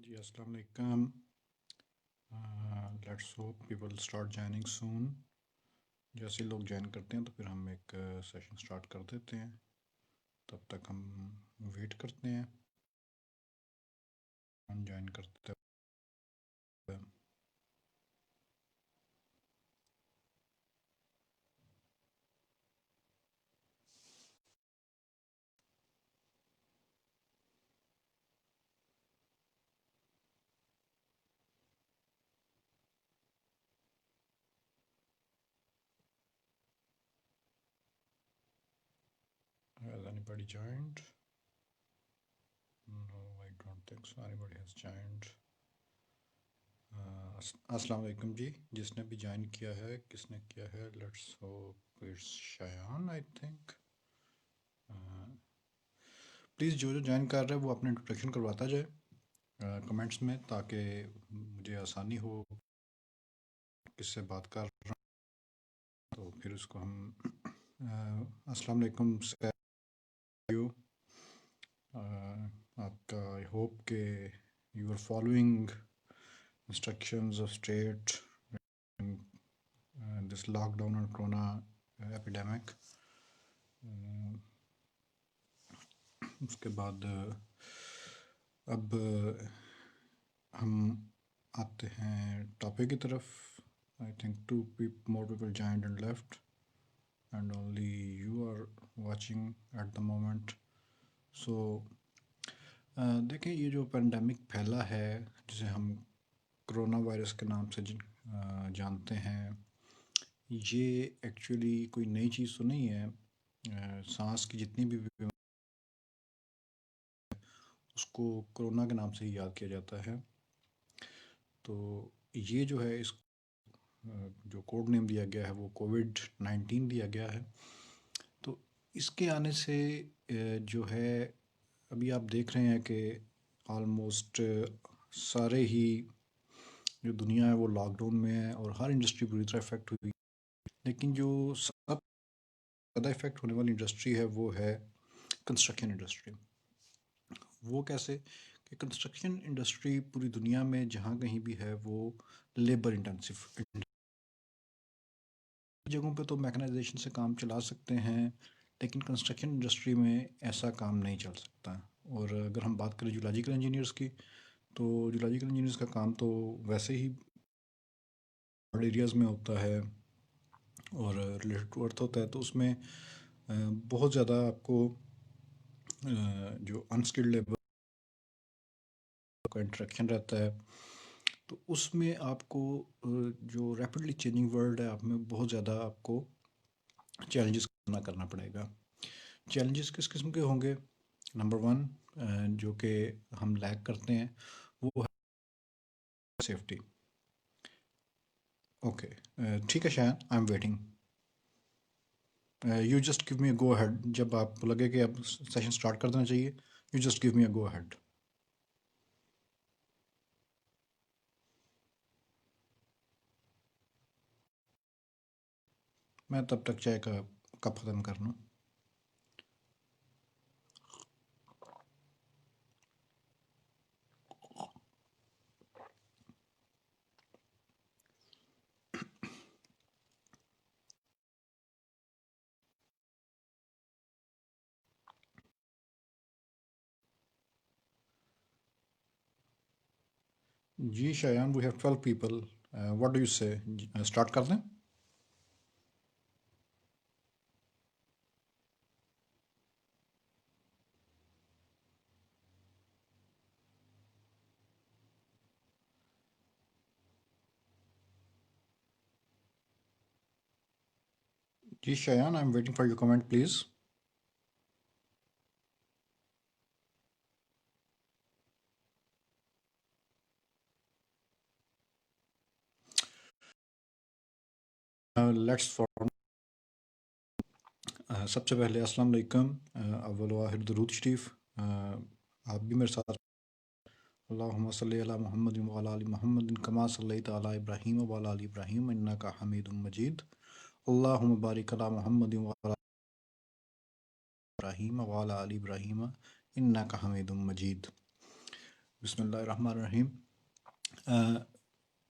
जी अस्सलाम वालेकुम। Let's hope people start joining soon. जैसे लोग ज्वाइन करते हैं तो फिर हम एक सेशन स्टार्ट कर देते हैं। तब तक हम वेट करते हैं, हम ज्वाइन करते हैं। Has anybody joined? No, I don't think so. Anybody has joined? अस्सलाम वालेकुम जी, जिसने भी ज्वाइन किया है, किसने किया है? Let's hope it's Shayan, I think. Please जो ज्वाइन कर रहे हैं वो अपना इंट्रोडक्शन करवाता जाए कमेंट्स में, ताकि मुझे आसानी हो किससे बात कर रहा हूँ, तो फिर उसको हम अस्सलाम वालेकुम यू। आपका आई होप के you are following instructions of state this lockdown और कोरोना एपिडेमिक। उसके बाद अब हम आते हैं टॉपिक की तरफ। I think two more people joined and left and only you are watching at the moment. So देखें, ये जो पेंडेमिक फैला है जिसे हम कोरोना वायरस के नाम से जानते हैं, ये एक्चुअली कोई नई चीज़ तो नहीं है। सांस की जितनी भी उसको कोरोना के नाम से ही याद किया जाता है। तो ये जो है, इस जो कोड नेम दिया गया है वो कोविड-19 दिया गया है। तो इसके आने से जो है, अभी आप देख रहे हैं कि ऑलमोस्ट सारे ही जो दुनिया है वो लॉकडाउन में है और हर इंडस्ट्री बुरी तरह इफ़ेक्ट हुई। लेकिन जो सब ज़्यादा इफ़ेक्ट होने वाली इंडस्ट्री है वो है कंस्ट्रक्शन इंडस्ट्री। वो कैसे कि कंस्ट्रक्शन इंडस्ट्री पूरी दुनिया में जहाँ कहीं भी है वो लेबर इंटेंसिव जगहों पे तो मैकेनाइजेशन से काम चला सकते हैं, लेकिन कंस्ट्रक्शन इंडस्ट्री में ऐसा काम नहीं चल सकता। और अगर हम बात करें जूलॉजिकल इंजीनियर्स की, तो जूलॉजिकल इंजीनियर्स का काम तो वैसे ही बड़े एरियाज़ में होता है और रिलेटेड टू अर्थ होता है, तो उसमें बहुत ज़्यादा आपको जो अनस्किल्ड लेबर का इंटरेक्शन रहता है, तो उसमें आपको जो रैपिडली चेंजिंग वर्ल्ड है, आप में बहुत ज़्यादा आपको चैलेंजेस करना करना पड़ेगा। चैलेंजेस किस किस्म के होंगे? नंबर वन, जो कि हम लैग करते हैं, वो है सेफ्टी। ओके, ठीक है Shayan, I am waiting. You just give me a go ahead जब आपको लगे कि अब सेशन स्टार्ट कर देना चाहिए। You just give me a go ahead. मैं तब तक चाय का कप ख़त्म कर लूँ। जी Shayan, we have 12 people. What do you say, start कर दें? जी Shayan, I am waiting for your comment please. Let's for सबसे पहले अस्सलाम वालेकुम। अव्वल व आखिर दुरूद शरीफ। आप भी मेरे साथ अल्लाहुम्मा सल्ली अला मुहम्मद व अला आलि मुहम्मद कमा सल्लैता अला इब्राहीम व अला आलि इब्राहीम इन्नका हमीदुम मजीद। अल्लाहुम्मा बारिक अला मुहम्मद व अला इब्राहीम व अला आलि इब्राहीम इन्नका हमीदुम मजीद। बिस्मिल्लाहिर्रहमानिर्रहीम।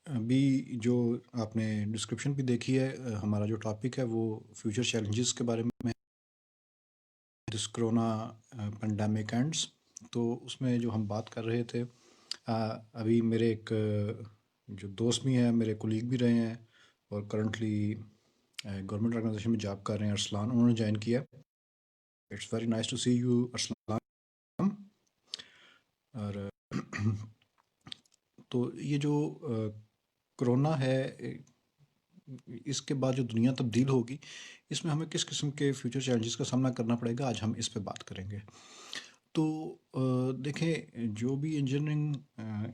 अभी जो आपने डिस्क्रिप्शन भी देखी है, हमारा जो टॉपिक है वो फ्यूचर चैलेंजेस के बारे में है, दिस कोरोना पेंडेमिक एंड्स। तो उसमें जो हम बात कर रहे थे, अभी मेरे एक जो दोस्त भी हैं, मेरे कोलीग भी रहे हैं और करंटली गवर्नमेंट ऑर्गेनाइजेशन में जॉब कर रहे हैं, अरसलान, उन्होंने ज्वाइन किया। It's very nice to see you Arsalan. और तो ये जो कोरोना है, इसके बाद जो दुनिया तब्दील होगी, इसमें हमें किस किस्म के फ्यूचर चैलेंजेस का सामना करना पड़ेगा, आज हम इस पे बात करेंगे। तो देखें, जो भी इंजीनियरिंग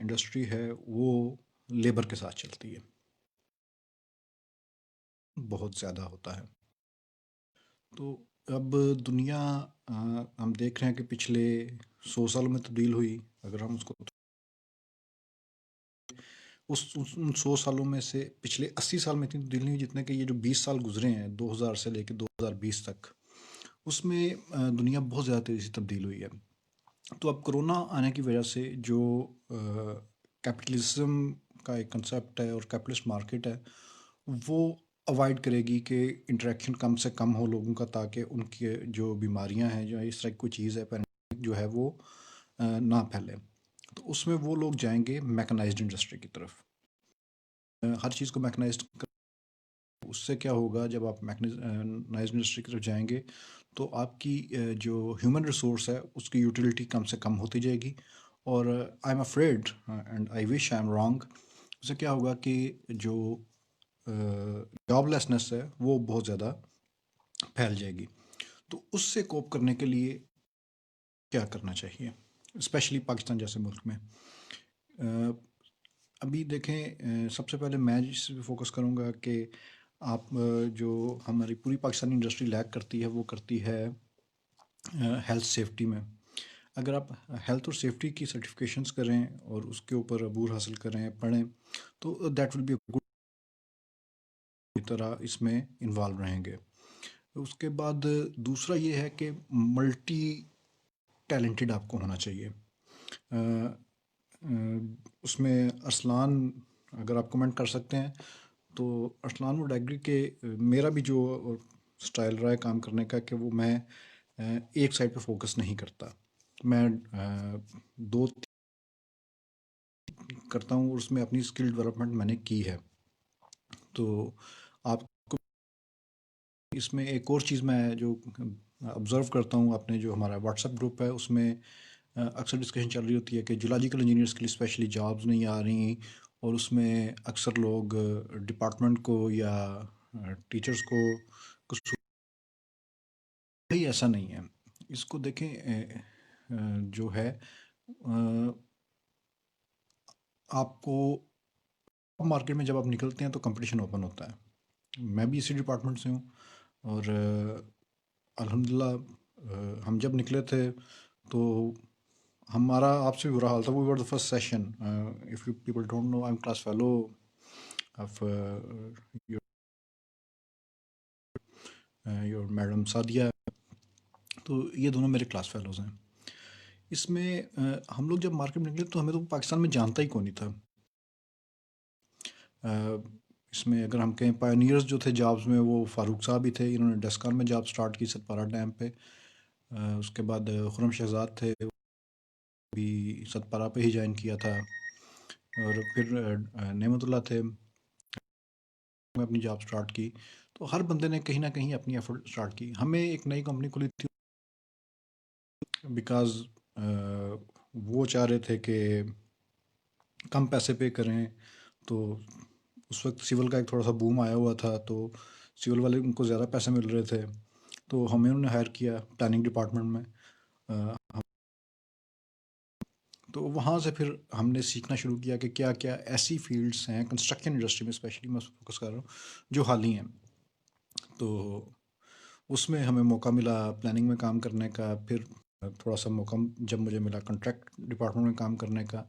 इंडस्ट्री है वो लेबर के साथ चलती है, बहुत ज़्यादा होता है। तो अब दुनिया, हम देख रहे हैं कि पिछले 100 सालों में तब्दील हुई। अगर हम उसको उन 100 सालों में से पिछले 80 साल में इतनी तब्दीली नहीं हुई जितने कि ये जो 20 साल गुजरे हैं 2000 से लेकर 2020 तक, उसमें दुनिया बहुत ज़्यादा तेज़ी से तब्दील हुई है। तो अब कोरोना आने की वजह से जो कैपिटलिज्म का एक कंसेप्ट है और कैपिटलिस्ट मार्केट है, वो अवॉइड करेगी कि इंटरेक्शन कम से कम हो लोगों का, ताकि उनकी जो बीमारियां हैं, जो इस तरह की कोई चीज़ है, पैंडेमिक जो है वो ना फैले। तो उसमें वो लोग जाएंगे मैकेनाइज्ड इंडस्ट्री की तरफ। हर चीज़ को मैकेनाइज्ड, उससे क्या होगा, जब आप मैकेनाइज्ड इंडस्ट्री की तरफ जाएंगे तो आपकी जो ह्यूमन रिसोर्स है उसकी यूटिलिटी कम से कम होती जाएगी। और I am afraid and I wish I am wrong, उससे क्या होगा कि जो जॉबलेसनेस है वो बहुत ज़्यादा फैल जाएगी। तो उससे कोप करने के लिए क्या करना चाहिए, स्पेशली पाकिस्तान जैसे मुल्क में। अ, अभी देखें, सबसे पहले मैं जिस पे फोकस करूंगा कि आप जो हमारी पूरी पाकिस्तानी इंडस्ट्री लैग करती है वो करती है हेल्थ सेफ्टी में। अगर आप हेल्थ और सेफ्टी की सर्टिफिकेशंस करें और उसके ऊपर अबूर हासिल करें, पढ़ें, तो दैट विल बी गुड तरह इसमें इन्वॉल्व रहेंगे। उसके बाद दूसरा ये है कि मल्टी टैलेंटेड आपको होना चाहिए। उसमें अरसलान, अगर आप कमेंट कर सकते हैं तो अरसलान वुड एग्री के मेरा भी जो स्टाइल रहा है काम करने का, कि वो मैं एक साइड पे फोकस नहीं करता, मैं दो करता हूँ और उसमें अपनी स्किल डेवलपमेंट मैंने की है। तो आपको इसमें एक और चीज़ मैं जो ऑब्ज़र्व करता हूँ, अपने जो हमारा व्हाट्सएप ग्रुप है उसमें अक्सर डिस्कशन चल रही होती है कि जुलॉजिकल इंजीनियर्स के लिए स्पेशली जॉब्स नहीं आ रही, और उसमें अक्सर लोग डिपार्टमेंट को या टीचर्स को कुछ, भाई ऐसा नहीं है। इसको देखें, जो है आपको मार्केट में जब आप निकलते हैं तो कंपटीशन ओपन होता है। मैं भी इसी डिपार्टमेंट से हूँ और अल्हम्दुलिल्लाह हम जब निकले थे तो हमारा आपसे भी बुरा हाल था। We were the first session, if you people don't know, I am class fellow of your madam Sadia. तो ये दोनों मेरे क्लास फेलोज़ हैं। इसमें हम लोग जब मार्केट में निकले तो हमें तो पाकिस्तान में जानता ही कौन नहीं था। इसमें अगर हम कहें पायनियर्स जो थे जॉब्स में, वो फ़ारूक साहब ही थे, इन्होंने डेस्कॉन में जॉब स्टार्ट की सतपारा डैम पे। उसके बाद खुरम शहजाद थे, भी सतपारा पे ही ज्वाइन किया था। और फिर नेमतुल्लाह थे, में अपनी जॉब स्टार्ट की। तो हर बंदे ने कहीं ना कहीं अपनी एफर्ट स्टार्ट की। हमें एक नई कंपनी खुली थी, बिकॉज वो चाह रहे थे कि कम पैसे पे करें। तो उस वक्त सिविल का एक थोड़ा सा बूम आया हुआ था, तो सिविल वाले उनको ज़्यादा पैसे मिल रहे थे, तो हमें उन्होंने हायर किया प्लानिंग डिपार्टमेंट में। तो वहाँ से फिर हमने सीखना शुरू किया कि क्या क्या ऐसी फील्ड्स हैं कंस्ट्रक्शन इंडस्ट्री में, स्पेशली मैं फोकस कर रहा हूँ, जो हाली हैं। तो उसमें हमें मौका मिला प्लानिंग में काम करने का। फिर थोड़ा सा मौका जब मुझे मिला कॉन्ट्रैक्ट डिपार्टमेंट में काम करने का,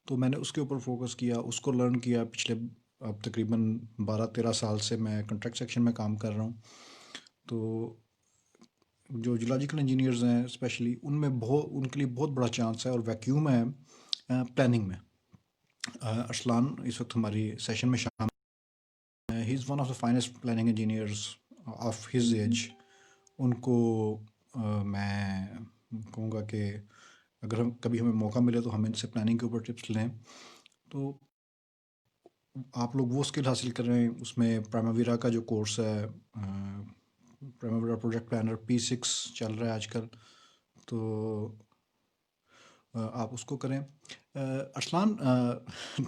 तो मैंने उसके ऊपर फोकस किया, उसको लर्न किया। पिछले अब तकरीबन 12-13 साल से मैं कॉन्ट्रैक्ट सेक्शन में काम कर रहा हूँ। तो जो जियोलॉजिकल इंजीनियर्स हैं स्पेशली, उनमें बहुत, उनके लिए बहुत बड़ा चांस है और वैक्यूम है प्लानिंग में। अरसलान इस वक्त हमारी सेशन में शामिल, he is one of the finest planning engineers of his age. उनको मैं कहूँगा कि अगर हम कभी हमें मौका मिले तो हम इनसे प्लानिंग के ऊपर टिप्स लें। तो आप लोग वो स्किल हासिल करें, उसमें प्राइमावीरा का जो कोर्स है, प्राइमावीरा प्रोजेक्ट प्लानर P6 चल रहा है आजकल, तो आप उसको करें। Arsalan,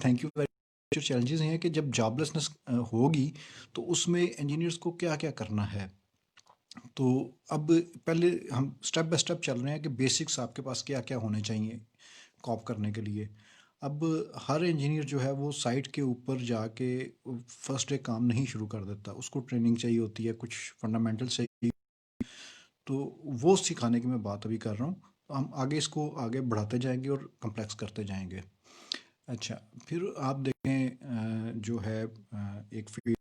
thank you very much. जो चैलेंजेस हैं कि जब जॉबलेसनेस होगी तो उसमें इंजीनियर्स को क्या क्या करना है। तो अब पहले हम स्टेप बाय स्टेप चल रहे हैं कि बेसिक्स आपके पास क्या क्या होने चाहिए कॉप करने के लिए। अब हर इंजीनियर जो है वो साइट के ऊपर जाके फर्स्ट डे काम नहीं शुरू कर देता, उसको ट्रेनिंग चाहिए होती है, कुछ फंडामेंटल चाहिए। तो वो सिखाने की मैं बात अभी कर रहा हूँ। तो हम आगे इसको आगे बढ़ाते जाएंगे और कम्प्लेक्स करते जाएंगे। अच्छा, फिर आप देखें जो है एक फील्ड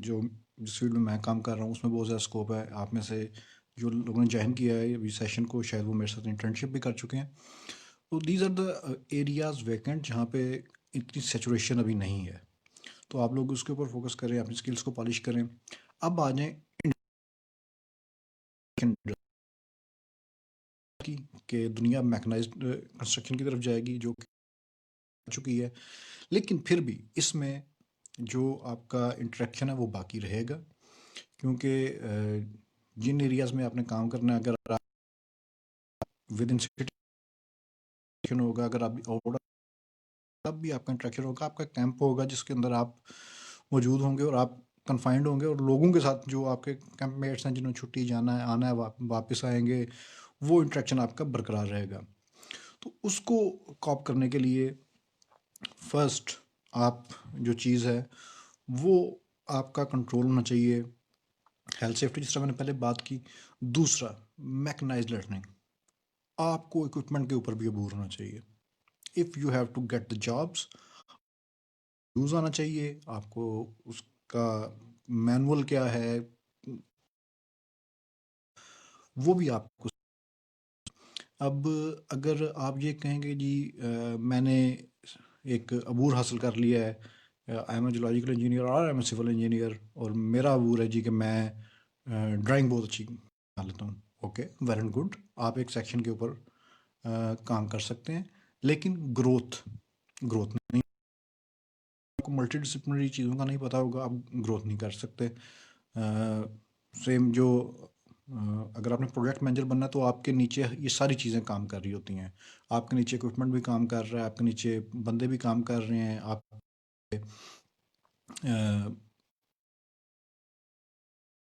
जो जिस फील्ड में मैं काम कर रहा हूँ उसमें बहुत ज़्यादा स्कोप है। आप में से जो लोगों ने ज्वाइन किया है अभी सेशन को, शायद वो मेरे साथ इंटर्नशिप भी कर चुके हैं। तो these are the areas vacant जहाँ पे इतनी सेचुरेशन अभी नहीं है। तो आप लोग उसके ऊपर फोकस करें, अपनी स्किल्स को पॉलिश करें। अब आ जाएं की कि दुनिया मैकेनाइज्ड कंस्ट्रक्शन की तरफ जाएगी, जो चुकी है, लेकिन फिर भी इसमें जो आपका इंटरेक्शन है वो बाकी रहेगा। क्योंकि जिन एरियाज में आपने काम करना है, अगर आप विद इन सिटी होगा, अगर आप आउट, तब भी आपका इंटरेक्शन होगा। आपका कैंप होगा जिसके अंदर आप मौजूद होंगे और आप कन्फाइंड होंगे, और लोगों के साथ जो आपके कैंप मेट्स हैं जिन्होंने छुट्टी जाना है, आना है, वापस आएंगे, वो इंटरेक्शन आपका बरकरार रहेगा। तो उसको कॉप करने के लिए फर्स्ट आप जो चीज़ है वो आपका कंट्रोल होना चाहिए, हेल्थ सेफ्टी जिस तरह मैंने पहले बात की। दूसरा, मैकेनाइज्ड लर्निंग। आपको इक्विपमेंट के ऊपर भी अबूर होना चाहिए। If you have to get the jobs, use आना चाहिए आपको, उसका मैनुअल क्या है वो भी आपको। अब अगर आप ये कहेंगे जी मैंने एक अबूर हासिल कर लिया है, I am a geological engineer और I am a civil engineer, और मेरा अबूर है जी कि मैं ड्राइंग बहुत अच्छी बना लेता हूँ, ओके, वेल एंड गुड, आप एक सेक्शन के ऊपर काम कर सकते हैं। लेकिन ग्रोथ ग्रोथ नहीं, आपको मल्टी डिसिप्लिनरी चीज़ों का नहीं पता होगा, आप ग्रोथ नहीं कर सकते। सेम जो अगर आपने प्रोजेक्ट मैनेजर बनना है तो आपके नीचे ये सारी चीज़ें काम कर रही होती हैं। आपके नीचे इक्विपमेंट भी काम कर रहा है, आपके नीचे बंदे भी काम कर रहे हैं, आप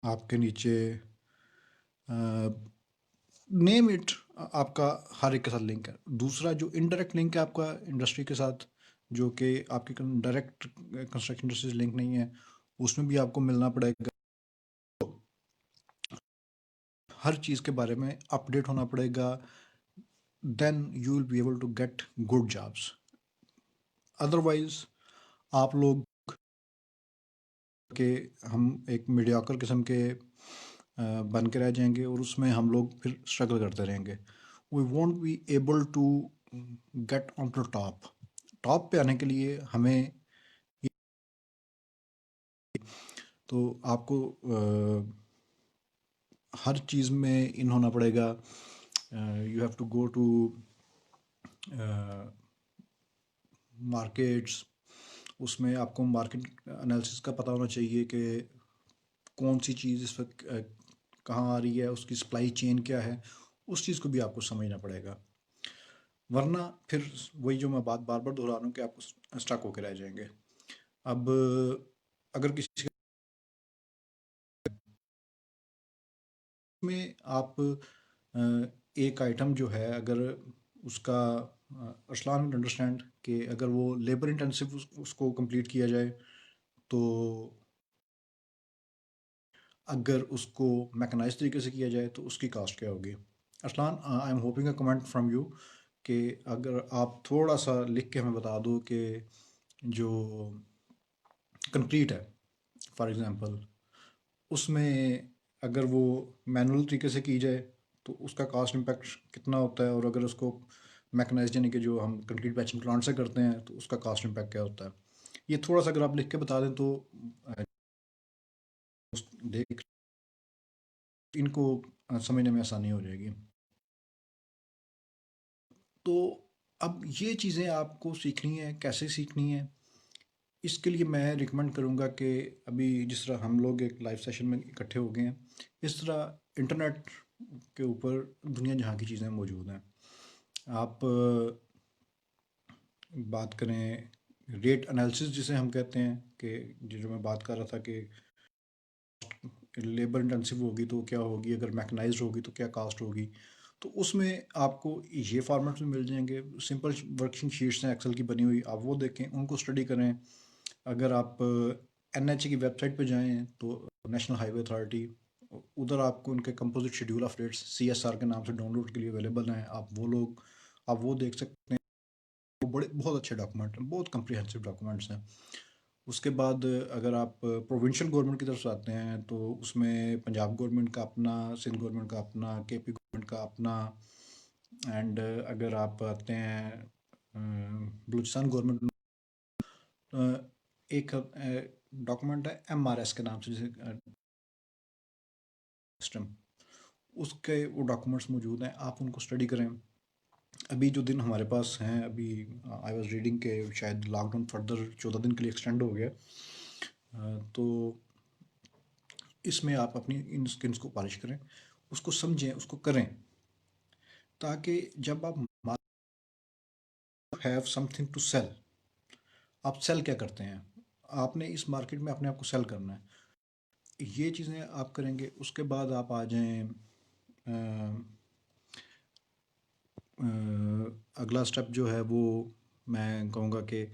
आपके नीचे नेम इट, आपका हर एक के साथ लिंक है। दूसरा जो इनडायरेक्ट लिंक है आपका इंडस्ट्री के साथ, जो कि आपकी डायरेक्ट कंस्ट्रक्शन इंडस्ट्री से लिंक नहीं है, उसमें भी आपको मिलना पड़ेगा। हर चीज़ के बारे में अपडेट होना पड़ेगा, then you will be able to get good jobs. Otherwise आप लोग के हम एक मीडियाकर किस्म के बन के रह जाएंगे, और उसमें हम लोग फिर स्ट्रगल करते रहेंगे। We won't be able to get on to top. Top पे आने के लिए हमें तो आपको हर चीज़ में इन होना पड़ेगा। You have to go to markets, उसमें आपको मार्केट एनालिसिस का पता होना चाहिए कि कौन सी चीज़ इस वक्त कहाँ आ रही है, उसकी सप्लाई चेन क्या है, उस चीज़ को भी आपको समझना पड़ेगा। वरना फिर वही जो मैं बात बार बार दोहरा रहा हूँ कि आप स्टक होकर रह जाएंगे। अब अगर किसी में आप एक आइटम जो है, अगर उसका अरसलान अंडरस्टैंड कि अगर वो लेबर इंटेंसिव उसको कंप्लीट किया जाए, तो अगर उसको मैकेनाइज तरीके से किया जाए तो उसकी कास्ट क्या होगी। Arsalan, I am hoping a comment from you कि अगर आप थोड़ा सा लिख के हमें बता दो कि जो कंक्रीट है फॉर एग्ज़ाम्पल, उसमें अगर वो मैनुअल तरीके से की जाए तो उसका कास्ट इम्पैक्ट कितना होता है, और अगर उसको मैकेनाइज्ड यानी कि जो हम कंक्रीट पैचिंग प्लांट से करते हैं, तो उसका कास्ट इम्पैक्ट क्या होता है। ये थोड़ा सा अगर आप लिख के बता दें तो देख इनको समझने में आसानी हो जाएगी। तो अब ये चीज़ें आपको सीखनी है, कैसे सीखनी है, इसके लिए मैं रिकमेंड करूँगा कि अभी जिस तरह हम लोग एक लाइव सेशन में इकट्ठे हो गए हैं, इस तरह इंटरनेट के ऊपर दुनिया जहाँ की चीज़ें मौजूद हैं। आप बात करें रेट एनालिसिस जिसे हम कहते हैं, कि जो मैं बात कर रहा था कि लेबर इंटेंसिव होगी तो क्या होगी, अगर मैकेनाइज्ड होगी तो क्या कास्ट होगी, तो उसमें आपको ये फॉर्मेट्स में मिल जाएंगे। सिंपल वर्किंग शीट्स हैं एक्सेल की बनी हुई, आप वो देखें, उनको स्टडी करें। अगर आप NHA की वेबसाइट पे जाएं तो नेशनल हाईवे अथॉरिटी, उधर आपको उनके composite schedule of rates CSR के नाम से डाउनलोड के लिए अवेलेबल हैं। आप वो देख सकते हैं। वो बड़े बहुत अच्छे डॉक्यूमेंट हैं, बहुत कम्प्रिहेंसिव डॉक्यूमेंट्स हैं। उसके बाद अगर आप प्रोविंशियल गवर्नमेंट की तरफ से आते हैं तो उसमें पंजाब गवर्नमेंट का अपना, सिंध गवर्नमेंट का अपना, KP गवर्नमेंट का अपना, एंड अगर आप आते हैं बलूचिस्तान गवर्नमेंट, एक डॉक्यूमेंट है MRS के नाम से, जैसे सिस्टम, उसके वो डॉक्यूमेंट्स मौजूद हैं, आप उनको स्टडी करें। अभी जो दिन हमारे पास हैं, अभी आई वाज रीडिंग के शायद लॉकडाउन फर्दर 14 दिन के लिए एक्सटेंड हो गया। तो इसमें आप अपनी इन स्किल्स को पॉलिश करें, उसको समझें, उसको करें, ताकि जब आप हैव समथिंग टू सेल, आप सेल क्या करते हैं, आपने इस मार्केट में अपने आप को सेल करना है। ये चीज़ें आप करेंगे, उसके बाद आप आ जाएं अगला स्टेप जो है वो मैं कहूँगा कि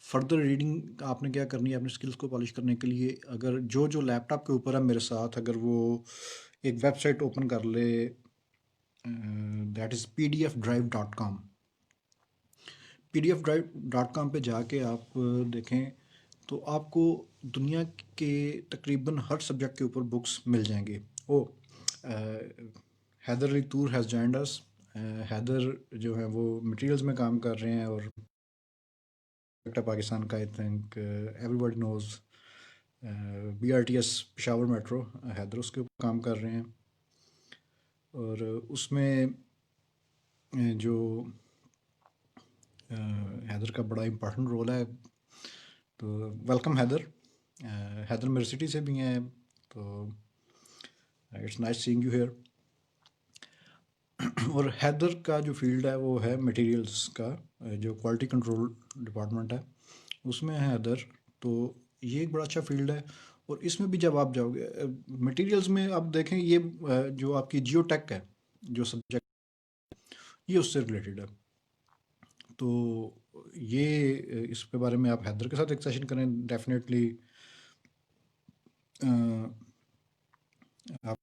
फर्दर रीडिंग आपने क्या करनी है अपनी स्किल्स को पॉलिश करने के लिए। अगर जो जो लैपटॉप के ऊपर है मेरे साथ, अगर वो एक वेबसाइट ओपन कर ले, दैट इज़ pdfdrive.com। pdfdrive.com पे जाके आप देखें तो आपको दुनिया के तकरीबन हर सब्जेक्ट के ऊपर बुक्स मिल जाएंगे। ओ हैदर अली तूर हैज़ जॉइंड अस। हैदर जो है वो मटेरियल्स में काम कर रहे हैं, और पाकिस्तान का I think everybody knows BRTS Peshawar metro, Haider उसके ऊपर काम कर रहे हैं। और उसमें जो हैदर का बड़ा इम्पोर्टेंट रोल है। तो वेलकम हैदर। हैदर मेरी सिटी से भी हैं, तो it's nice seeing you here. और हैदर का जो फील्ड है वो है मटेरियल्स का, जो क्वालिटी कंट्रोल डिपार्टमेंट है उसमें है हैदर। तो ये एक बड़ा अच्छा फील्ड है। और इसमें भी जब आप जाओगे मटेरियल्स में, आप देखें ये जो आपकी जियो टेक है, जो सब्जेक्ट, ये उससे रिलेटेड है। तो ये इस पे बारे में आप हैदर के साथ एक सेशन करें डेफिनेटली। आप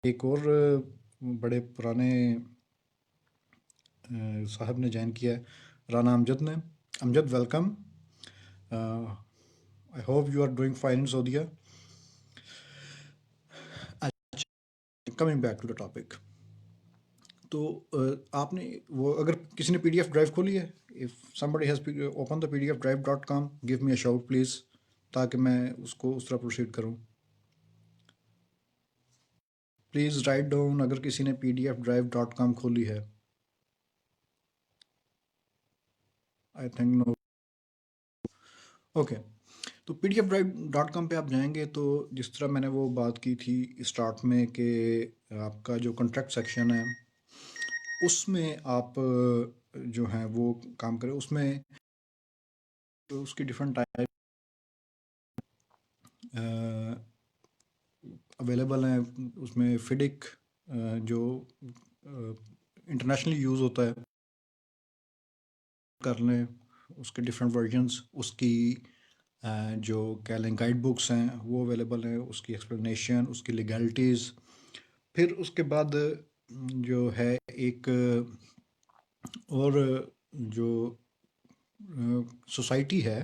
एक और बड़े पुराने साहब ने ज्वाइन किया है, राना अमजद ने। Amjad welcome. I hope you are doing fine in Saudia. Coming back to the topic, तो आपने वो, अगर किसी ने PDF ड्राइव खोली है, if somebody has open the pdfdrive.com, give me a shout please, ताकि मैं उसको उस तरह प्रोसीड करूँ। प्लीज़ राइट डाउन अगर किसी ने pdfdrive.com खोली है। I think no. ओके, तो pdfdrive.com पे आप जाएंगे तो जिस तरह मैंने वो बात की थी स्टार्ट में कि आपका जो कॉन्ट्रैक्ट सेक्शन है उसमें आप जो हैं वो काम करें। उसमें तो उसकी डिफरेंट टाइप अवेलेबल हैं। उसमें फिडिक जो इंटरनेशनली यूज़ होता है, कर लें उसके डिफरेंट वर्जन्स, उसकी जो कह लें गाइड बुक्स हैं वो अवेलेबल हैं, उसकी एक्सप्लेनेशन, उसकी लीगैलिटीज़। फिर उसके बाद जो है एक और जो सोसाइटी है,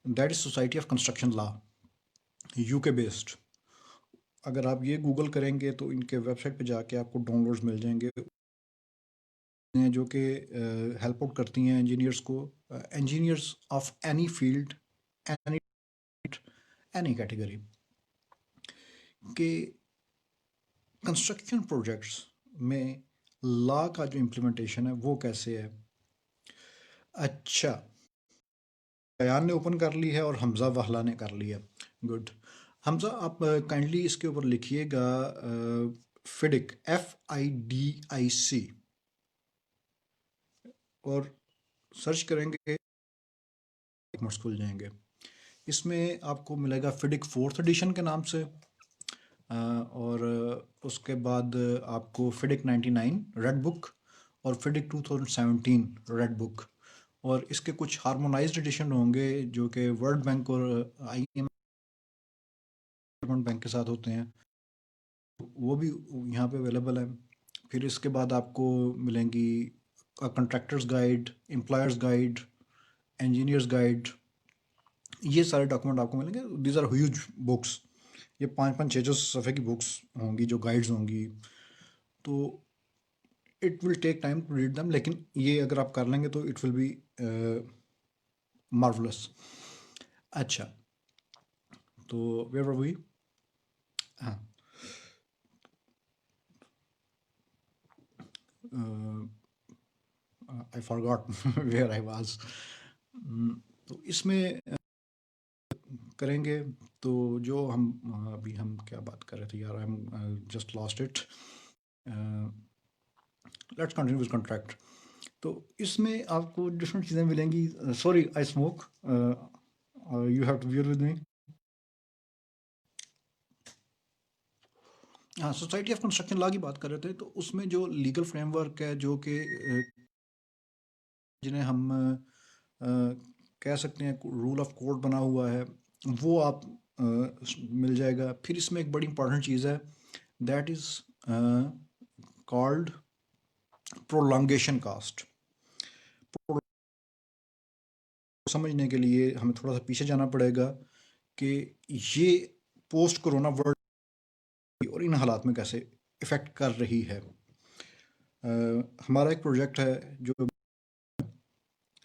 that is society of construction law, UK based. अगर आप ये गूगल करेंगे तो इनके वेबसाइट पे जाके आपको डाउनलोड्स मिल जाएंगे। हैं जो कि हेल्प आउट करती हैं इंजीनियर्स को, engineers of any field, any any category के कंस्ट्रक्शन प्रोजेक्ट्स में लॉ का जो इम्प्लीमेंटेशन है वो कैसे है। अच्छा, बयान ने ओपन कर ली है और हमज़ा वाहला ने कर लिया। गुड। हमज़ा, आप काइंडली इसके ऊपर लिखिएगा फिडिक, FIDIC, और सर्च करेंगे डॉक्यूमेंट्स खुल जाएंगे। इसमें आपको मिलेगा फिडिक 4th एडिशन के नाम से, और उसके बाद आपको फिडिक 99 रेड बुक और फिडिक 2017 रेड बुक, और इसके कुछ हार्मोनाइज्ड एडिशन होंगे जो कि वर्ल्ड बैंक और IMF बैंक के साथ होते हैं, वो भी यहाँ पे अवेलेबल है। फिर इसके बाद आपको मिलेंगी contractors guide, employers guide, engineers guide, ये सारे डॉक्यूमेंट आपको मिलेंगे। दीज आर ह्यूज बुक्स, ये 5-5 6 सफ़े की बुक्स होंगी जो गाइड्स होंगी, तो it will take time to read them, लेकिन ये अगर आप कर लेंगे तो इट विल बी मार्वलस। अच्छा, तो वेयर वर वी? हाँ, I forgot where I was. तो इसमें करेंगे तो जो हम अभी हम क्या बात कर रहे थे यार, I am just lost it. Let's continue with contract. तो इसमें आपको डिफरेंट चीज़ें मिलेंगी। Sorry, I smoke, you have to bear with me. हाँ, सोसाइटी ऑफ कंस्ट्रक्शन लॉ की बात कर रहे थे, तो उसमें जो लीगल फ्रेमवर्क है जो कि जिन्हें हम कह सकते हैं रूल ऑफ कोर्ट बना हुआ है, वो आप मिल जाएगा। फिर इसमें एक बड़ी इंपॉर्टेंट चीज़ है, that is called prolongation cost. समझने के लिए हमें थोड़ा सा पीछे जाना पड़ेगा कि ये पोस्ट कोरोना वर्ल्ड और इन हालात में कैसे इफ़ेक्ट कर रही है। हमारा एक प्रोजेक्ट है जो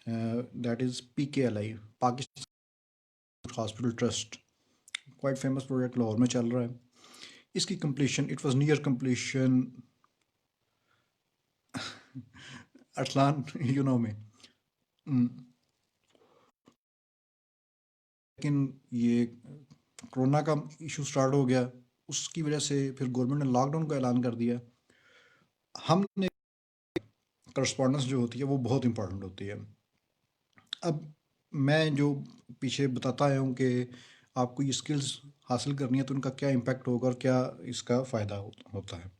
that is PKLI, Pakistan hospital trust, quite famous project Lahore में चल रहा है। इसकी completion, it was near completion, Arsalan you no में, लेकिन ये कोरोना का इशू स्टार्ट हो गया, उसकी वजह से फिर गवर्नमेंट ने लॉकडाउन का ऐलान कर दिया। हमने करस्पॉन्डेंस जो होती है वो बहुत इंपॉर्टेंट होती है। अब मैं जो पीछे बताता आया हूँ कि आपको ये स्किल्स हासिल करनी है तो उनका क्या इम्पैक्ट होगा और क्या इसका फ़ायदा होता है।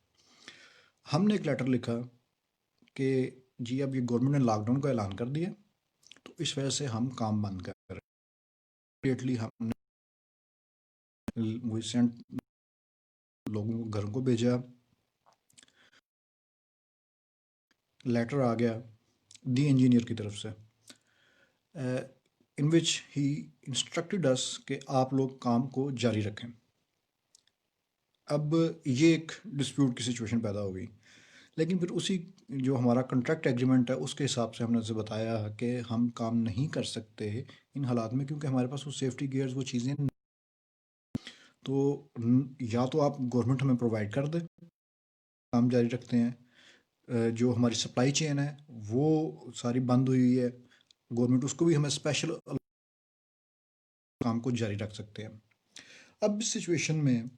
हमने एक लेटर लिखा कि जी अब ये गवर्नमेंट ने लॉकडाउन का ऐलान कर दिया, तो इस वजह से हम काम बंद कर रहे हैं। इमीडिएटली हमने वो सेंट लोगों को घरों को भेजा, लेटर आ गया दी इंजीनियर की तरफ से, इन विच ही इंस्ट्रक्टेड अस कि आप लोग काम को जारी रखें। अब ये एक डिस्प्यूट की सिचुएशन पैदा हो गई, लेकिन फिर उसी जो हमारा कॉन्ट्रैक्ट एग्रीमेंट है उसके हिसाब से हमने उसे बताया कि हम काम नहीं कर सकते इन हालात में, क्योंकि हमारे पास वो सेफ्टी गियर्स वो चीज़ें, तो या तो आप गवर्नमेंट हमें प्रोवाइड कर दे, काम जारी रखते हैं, जो हमारी सप्लाई चेन है वो सारी बंद हुई है, गवर्नमेंट उसको भी हमें स्पेशल काम को जारी रख सकते हैं। अब इस सिचुएशन में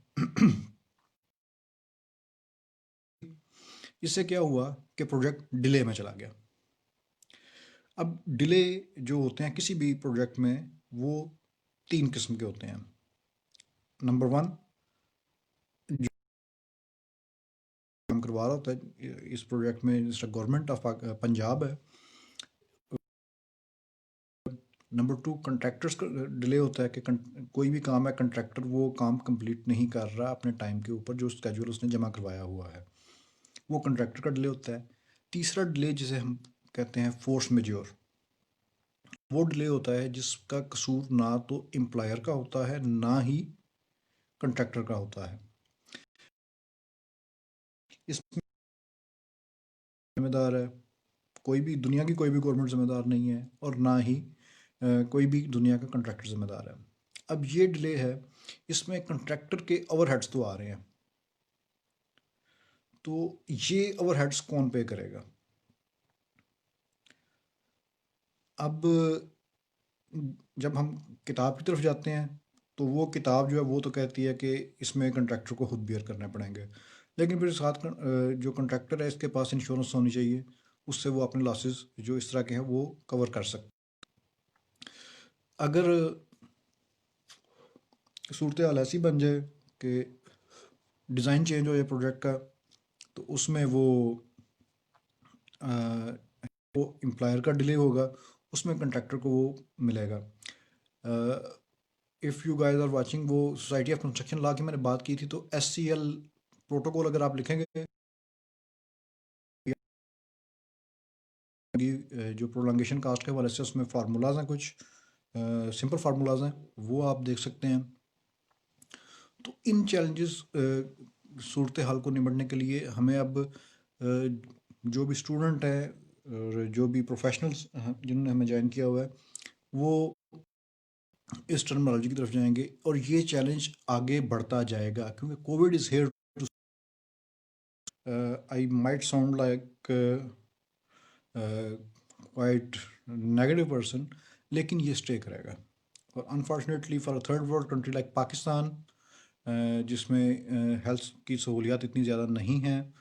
इससे क्या हुआ कि प्रोजेक्ट डिले में चला गया। अब डिले जो होते हैं किसी भी प्रोजेक्ट में वो 3 किस्म के होते हैं। नंबर 1, जो काम करवा रहा होता है इस प्रोजेक्ट में, जिसका गवर्नमेंट ऑफ पंजाब है। नंबर 2, कंट्रैक्टर्स का डिले होता है कि कोई भी काम है, कंट्रैक्टर वो काम कंप्लीट नहीं कर रहा अपने टाइम के ऊपर जो स्केड्यूल उसने जमा करवाया हुआ है, वो कंट्रैक्टर का डिले होता है। तीसरा डिले जिसे हम कहते हैं फोर्स मेजोर, वो डिले होता है जिसका कसूर ना तो एम्प्लॉयर का होता है ना ही कंट्रैक्टर का होता है। इसमें जिम्मेदार है कोई भी दुनिया की कोई भी गवर्नमेंट ज़िम्मेदार नहीं है और ना ही कोई भी दुनिया का कंट्रैक्टर ज़िम्मेदार है। अब ये डिले है, इसमें कंट्रैक्टर के ओवरहेड्स तो आ रहे हैं, तो ये ओवरहेड्स कौन पे करेगा? अब जब हम किताब की तरफ जाते हैं तो वो किताब जो है वो तो कहती है कि इसमें कंट्रैक्टर को खुद बियर करने पड़ेंगे, लेकिन फिर साथ जो कंट्रैक्टर है इसके पास इंश्योरेंस होनी चाहिए, उससे वो अपने लॉसेस जो इस तरह के हैं वो कवर कर सकते। अगर सूरत हाल ऐसी बन जाए कि डिज़ाइन चेंज हो जाए प्रोजेक्ट का, तो उसमें वो एम्प्लॉयर का डिले होगा, उसमें कंट्रैक्टर को वो मिलेगा। If you guys are watching, वो सोसाइटी ऑफ कंस्ट्रक्शन लॉ की मैंने बात की थी, तो SCL प्रोटोकॉल अगर आप लिखेंगे, जो प्रोलॉन्गेशन कास्ट के हवाले से उसमें फार्मूलाज हैं, कुछ सिंपल फार्मूलाज हैं, वो आप देख सकते हैं। तो इन चैलेंजेस सूरत हाल को निपटने के लिए हमें अब जो भी स्टूडेंट हैं और जो भी प्रोफेशनल्स जिन्होंने हमें ज्वाइन किया हुआ है, वो इस टर्मिनोलॉजी की तरफ जाएंगे और ये चैलेंज आगे बढ़ता जाएगा, क्योंकि COVID is here to. I might sound like quite negative person, लेकिन ये स्टे करेगा। और unfortunately for a third world country like Pakistan, जिसमें हेल्थ की सहूलियात इतनी ज़्यादा नहीं हैं,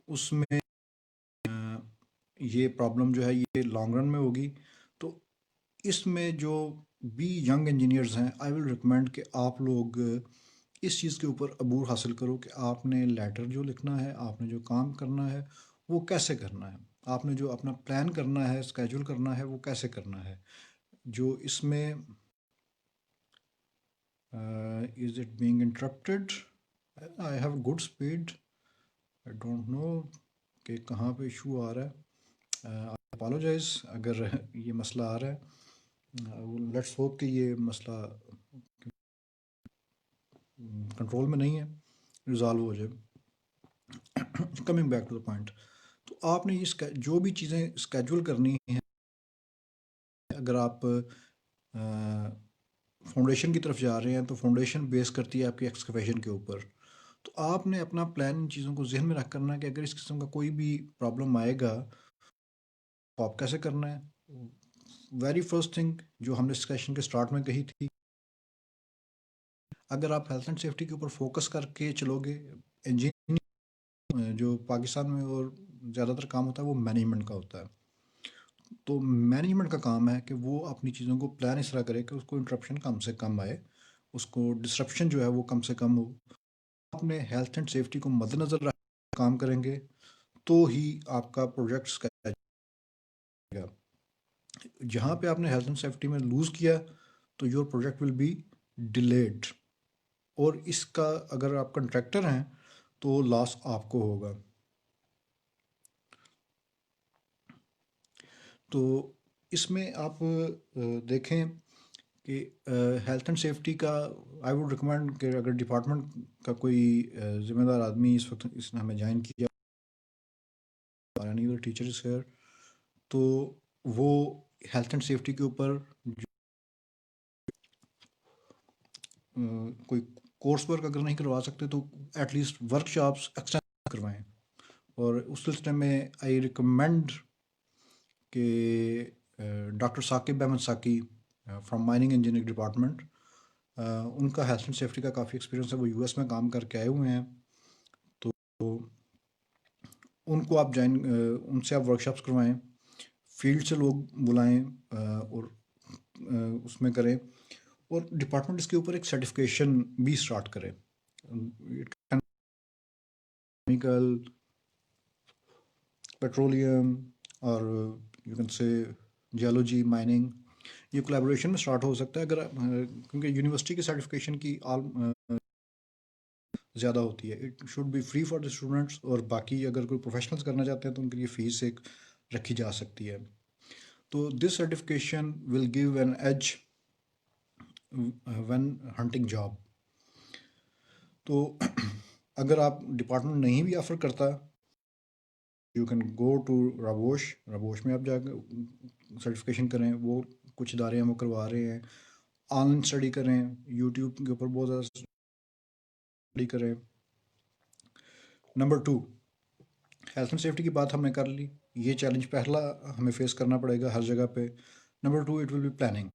उसमें ये प्रॉब्लम जो है ये लॉन्ग रन में होगी। तो इसमें जो भी यंग इंजीनियर्स हैं, आई विल रिकमेंड कि आप लोग इस चीज़ के ऊपर अबूर हासिल करो कि आपने लेटर जो लिखना है, आपने जो काम करना है वो कैसे करना है, आपने जो अपना प्लान करना है, स्केड्यूल करना है, वो कैसे करना है। जो इसमें is it being interrupted? I have good speed, I don't know कि कहाँ पे इशू आ रहा है। अपोलोजाइज अगर ये मसला आ रहा है। लेट्स होप कि ये मसला कंट्रोल में नहीं है, रिजॉल्व हो जाए। Coming back to the point, तो आपने ये जो भी चीज़ें स्केड्यूल करनी है, अगर आप फाउंडेशन की तरफ जा रहे हैं तो फाउंडेशन बेस करती है आपकी एक्सकवेशन के ऊपर। तो आपने अपना प्लान इन चीज़ों को जहन में रख करना है कि अगर इस किस्म का कोई भी प्रॉब्लम आएगा तो आप कैसे करना है। वेरी फर्स्ट थिंग जो हमने डिस्कशन के स्टार्ट में कही थी, अगर आप हेल्थ एंड सेफ्टी के ऊपर फोकस करके चलोगे, इंजीनियरिंग जो पाकिस्तान में और ज़्यादातर काम होता है वो मैनेजमेंट का होता है। तो मैनेजमेंट का काम है कि वो अपनी चीज़ों को प्लान इस तरह करे कि उसको इंटरप्शन कम से कम आए, उसको डिस्रप्शन जो है वो कम से कम हो। अपने हेल्थ एंड सेफ्टी को मद्देनज़र रख काम करेंगे तो ही आपका प्रोजेक्ट करेगा। जहाँ पे आपने हेल्थ एंड सेफ्टी में लूज़ किया तो your project will be delayed, और इसका अगर आप कंट्रैक्टर हैं तो लॉस आपको होगा। तो इसमें आप देखें कि हेल्थ एंड सेफ्टी का आई वुड रिकमेंड कि अगर डिपार्टमेंट का कोई ज़िम्मेदार आदमी इस वक्त इसने हमें ज्वाइन किया, एनी टीचर इज हेयर, तो वो हेल्थ एंड सेफ्टी के ऊपर कोई कोर्स वर्क अगर नहीं करवा सकते तो एटलीस्ट वर्कशॉप्स एक्सटेंड करवाएं। और उस सिलसिले में आई रिकमेंड कि डॉक्टर साकिब अहमद साकी फ्रॉम माइनिंग इंजीनियरिंग डिपार्टमेंट, उनका हेल्थ एंड सेफ्टी का काफ़ी एक्सपीरियंस है, वो US में काम करके आए हुए हैं। तो उनको आप ज्वाइन, उनसे आप वर्कशॉप्स करवाएं, फील्ड से लोग बुलाएं और उसमें करें, और डिपार्टमेंट इसके ऊपर एक सर्टिफिकेशन भी स्टार्ट करे। केमिकल, पेट्रोलियम और you can say geology, mining, ये कोलैबोरेशन में स्टार्ट हो सकता है। अगर क्योंकि यूनिवर्सिटी की सर्टिफिकेशन की ज़्यादा होती है, it should be free for the students, और बाकी अगर कोई प्रोफेशनल्स करना चाहते हैं तो उनके लिए फ़ीस एक रखी जा सकती है। तो this certification will give an edge when hunting job. तो अगर आप डिपार्टमेंट नहीं भी ऑफ़र करता यू कैन गो टू राबोश में आप जाकर सर्टिफिकेशन करें, वो कुछ इदारे हैं वो करवा रहे हैं। ऑनलाइन स्टडी करें, यूट्यूब के ऊपर बहुत ज़्यादा स्टडी करें। नंबर 2, हेल्थ एंड सेफ्टी की बात हमने कर ली, ये चैलेंज पहला हमें फेस करना पड़ेगा हर जगह पे। Number 2, it will be planning.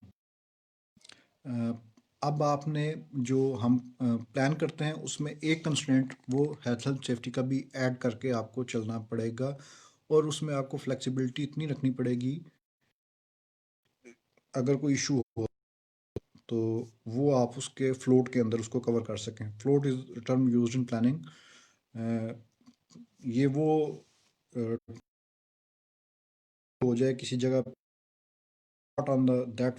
अब आपने जो हम प्लान करते हैं उसमें एक कंस्ट्रेंट वो हेल्थ एंड सेफ्टी का भी ऐड करके आपको चलना पड़ेगा, और उसमें आपको फ्लेक्सिबिलिटी इतनी रखनी पड़ेगी, अगर कोई इशू हो तो वो आप उसके फ्लोट के अंदर उसको कवर कर सकें। Float is term used in planning. ये वो हो जाए किसी जगह on the that